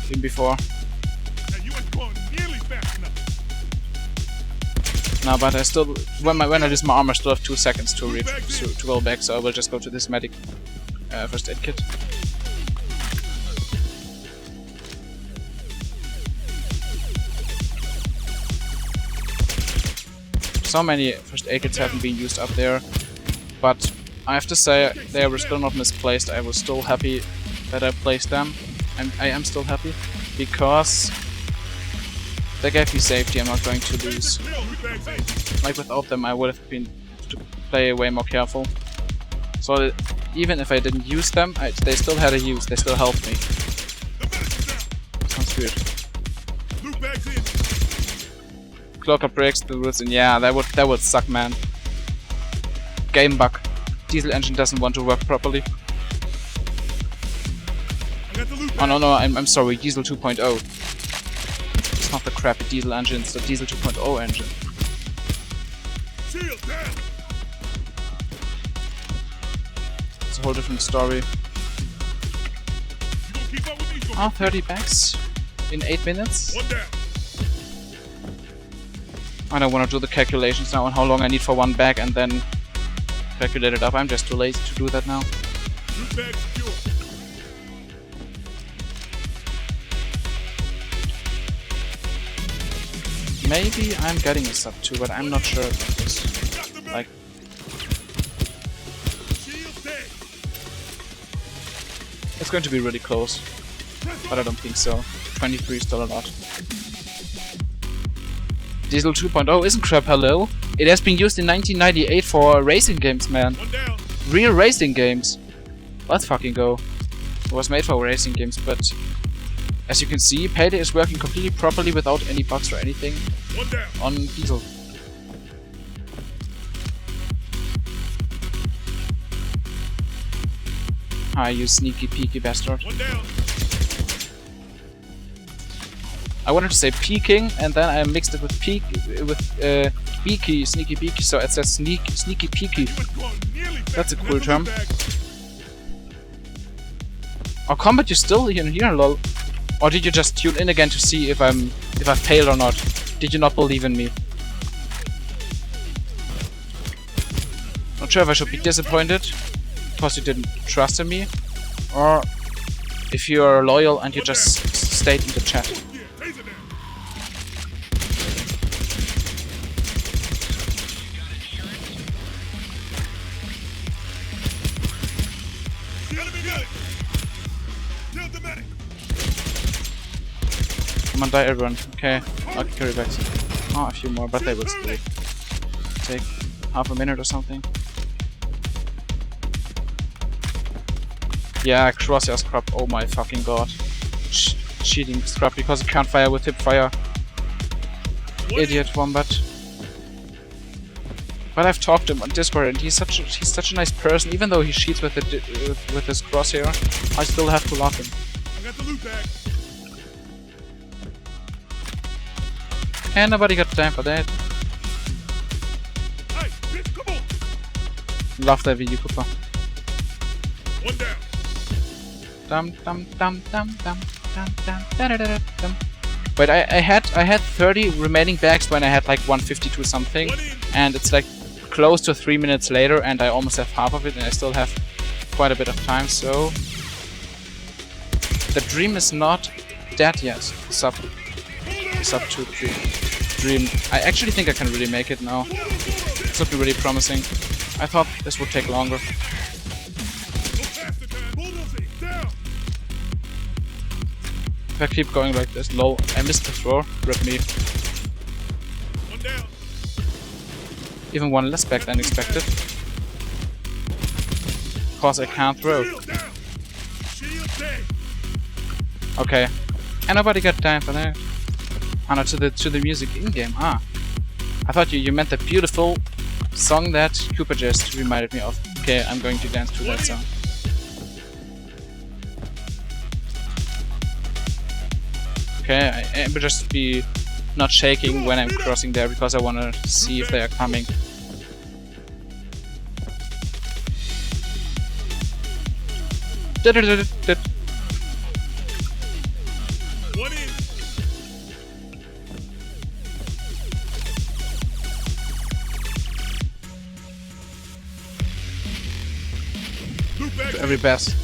Even before. Hey, you ain't going nearly fast enough. No, but I still, when I lose my armor, I still have 2 seconds to go back. So I will just go to this medic first aid kit. So many first aid kits haven't been used up there, but I have to say they were still not misplaced. I was still happy that I placed them. I am still happy because they gave me safety. I'm not going to lose. Like without them, I would have been to play way more careful. So even if I didn't use them, they still had a use. They still helped me. Sounds weird. Cloaker breaks the rules, and yeah, that would suck, man. Game bug. Diesel engine doesn't want to work properly. Oh no, I'm sorry. Diesel 2.0. It's not the crappy diesel engine. It's the diesel 2.0 engine. It's a whole different story. Oh, 30 bags in 8 minutes. I don't want to do the calculations now on how long I need for one bag and then calculate it up. I'm just too lazy to do that now. Maybe I'm getting a sub 2, but I'm not sure about this. Like, it's going to be really close, but I don't think so. 23 is still a lot. Diesel 2.0 isn't crap, hello. It has been used in 1998 for racing games, man. Real racing games. Let's fucking go. It was made for racing games, but as you can see, Payday is working completely properly without any bugs or anything on Diesel. Ah, you sneaky peeky bastard. I wanted to say peeking, and then I mixed it with beaky, sneaky beaky, so it says sneaky peeky. That's a cool term. Oh, Combat, you still in here, lol. Or did you just tune in again to see if I failed or not? Did you not believe in me? Not sure if I should be disappointed because you didn't trust in me, or if you are loyal and you just stayed in the chat. Come on, die everyone. Okay, I'll carry back. Oh, a few more, but they will still take half a minute or something. Yeah, crosshair scrub. Oh my fucking god. Cheating scrub because he can't fire with hip fire. Idiot wombat. But I've talked to him on Discord and he's such a nice person. Even though he cheats with his crosshair, I still have to love him. I got the loot bag. And nobody got time for that. Hey, bitch, come on. Love that video, Cooper. One down. Dum dum dum dum dum dum dum da da da dum. Wait, I had 30 remaining bags when I had like 152 something, and it's like close to 3 minutes later, and I almost have half of it, and I still have quite a bit of time. So the dream is not dead yet. Sub 2 dream. I actually think I can really make it now. This would be really promising. I thought this would take longer. If I keep going like this, lol, I missed the throw, rip me. Even one less back than expected. Cause I can't throw. Okay. And nobody got time for that. Oh no, to the music in-game, ah. I thought you meant the beautiful song that Cooper just reminded me of. Okay, I'm going to dance to that song. Okay, I will just be not shaking when I'm crossing there because I want to see if they are coming. To every best.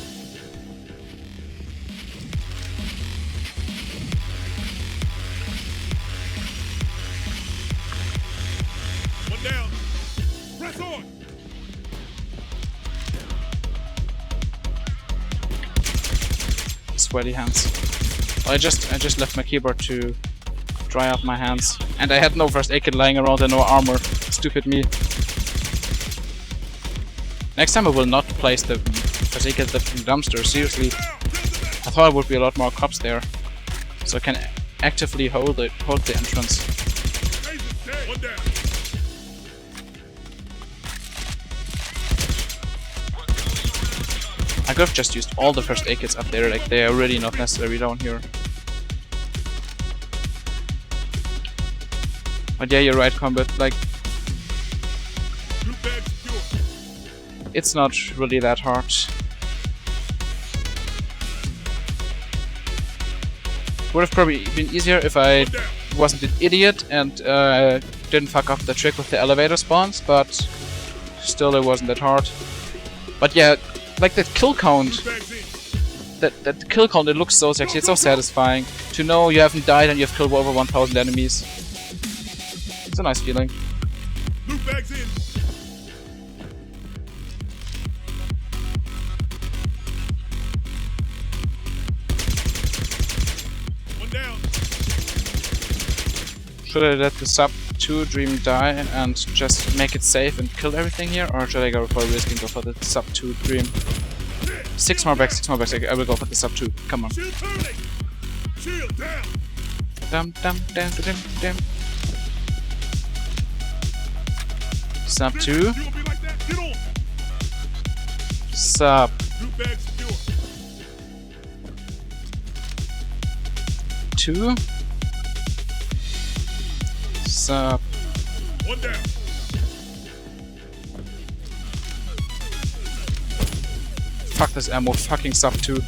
sweaty hands. Well, I just left my keyboard to dry up my hands. And I had no first aid kit lying around and no armor. Stupid me. Next time I will not place the first aid kit in the dumpster, seriously. I thought there would be a lot more cops there. So I can actively hold the entrance. One down. I could have just used all the first aid kits up there, like they are really not necessary down here. But yeah, you're right, Combat, like... It's not really that hard. Would have probably been easier if I wasn't an idiot and didn't fuck up the trick with the elevator spawns, but still it wasn't that hard. But yeah, like that kill count, that kill count, it looks so sexy, it's so satisfying to know you haven't died and you've killed over 1,000 enemies. It's a nice feeling. Loot bags in. One down. Should I let the sub 2 dream die and just make it safe and kill everything here, or should I go for a risk and go for the sub 2 dream? 6 more bags, 6 more bags. I will go for the sub 2. Come on. Shield turning. Shield down. Dum. Sub 2. You gonna be like that? Get on. Sub Loot bag secure. 2. Sub. One down. Fuck this ammo, fucking sub 2.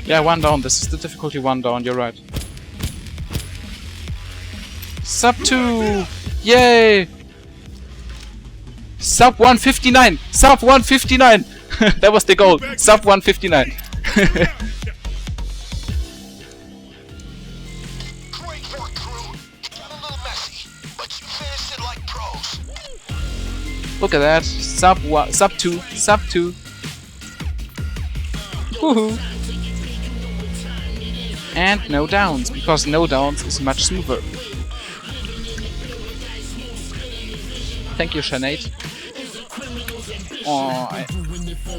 Yeah, 1 down. This is the difficulty 1 down, you're right. Sub 2! Yay! Sub 159! Sub 159! That was the goal. Sub 159. Great work, crew. It got a little messy, but you finished it like pros. Look at that. Sub 2. Sub 2. Woohoo! And no downs, because no downs is much smoother. Thank you, Sinead. Oh,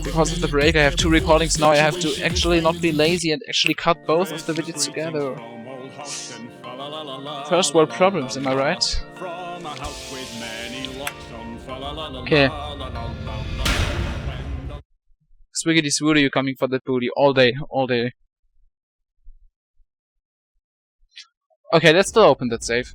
because of the break I have 2 recordings now, I have to actually not be lazy and actually cut both of the videos together. First world problems, am I right? Okay. Swiggity swooty, you coming for that booty all day, all day. Okay, let's still open that safe.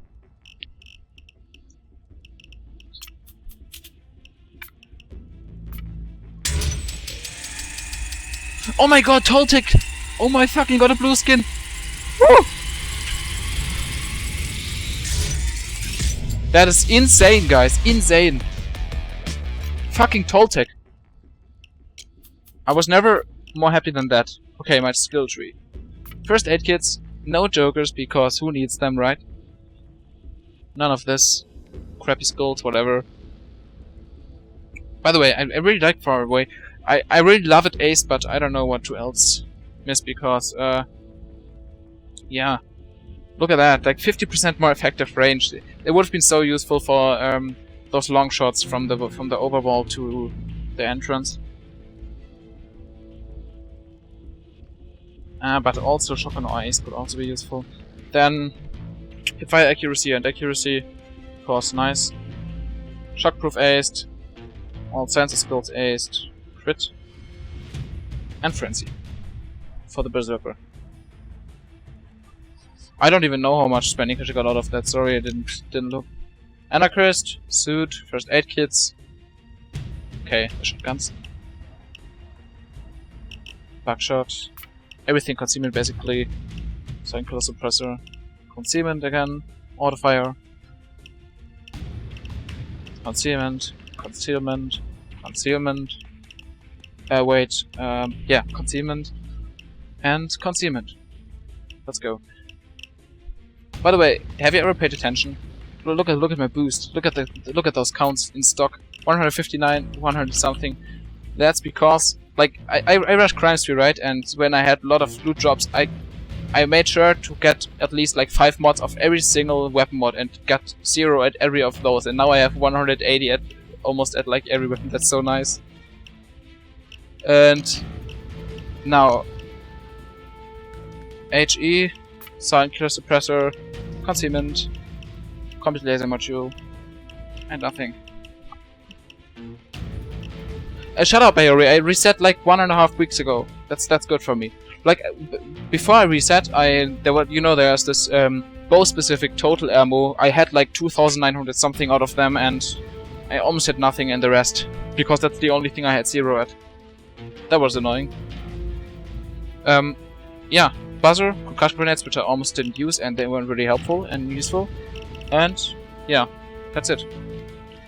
Oh my god, Toltec! Oh my fucking god, a blue skin! Woo! That is insane, guys, insane! Fucking Toltec! I was never more happy than that. Okay, my skill tree. First aid kits, no jokers, because who needs them, right? None of this. Crappy skills, whatever. By the way, I really like Far Away. I really love it Ace, but I don't know what to else miss, because, yeah. Look at that, like 50% more effective range. It would have been so useful for those long shots from the overwall to the entrance. But also shotgun or Ace could also be useful. Then hipfire accuracy and accuracy, of course, nice. Shockproof aced, all sensor skills aced, crit, and frenzy for the berserker. I don't even know how much spending I got out of that. Sorry, I didn't look. Anarchist, suit, first aid kits. Okay, the shotguns. Buckshot. Everything concealment basically. Killer suppressor. Concealment again. Auto fire. Concealment. Concealment. Concealment. Wait. Yeah, concealment. And concealment. Let's go. By the way, have you ever paid attention? look at my boost. Look at those counts in stock. 159, 100 something. That's because like I rushed crime spree, right? And when I had a lot of loot drops, I made sure to get at least like 5 mods of every single weapon mod and got 0 at every of those. And now I have 180 at almost at like every weapon. That's so nice. And now HE, silent killer suppressor, concealment, complete laser module, and nothing. Shut up, Aori. I reset like 1.5 weeks ago. That's good for me. Like before I reset, there's this bow specific total ammo. I had like 2,900 something out of them, and I almost had nothing in the rest because that's the only thing I had 0 at. That was annoying. Yeah, buzzer, concussion grenades, which I almost didn't use, and they weren't really helpful and useful. And yeah, that's it.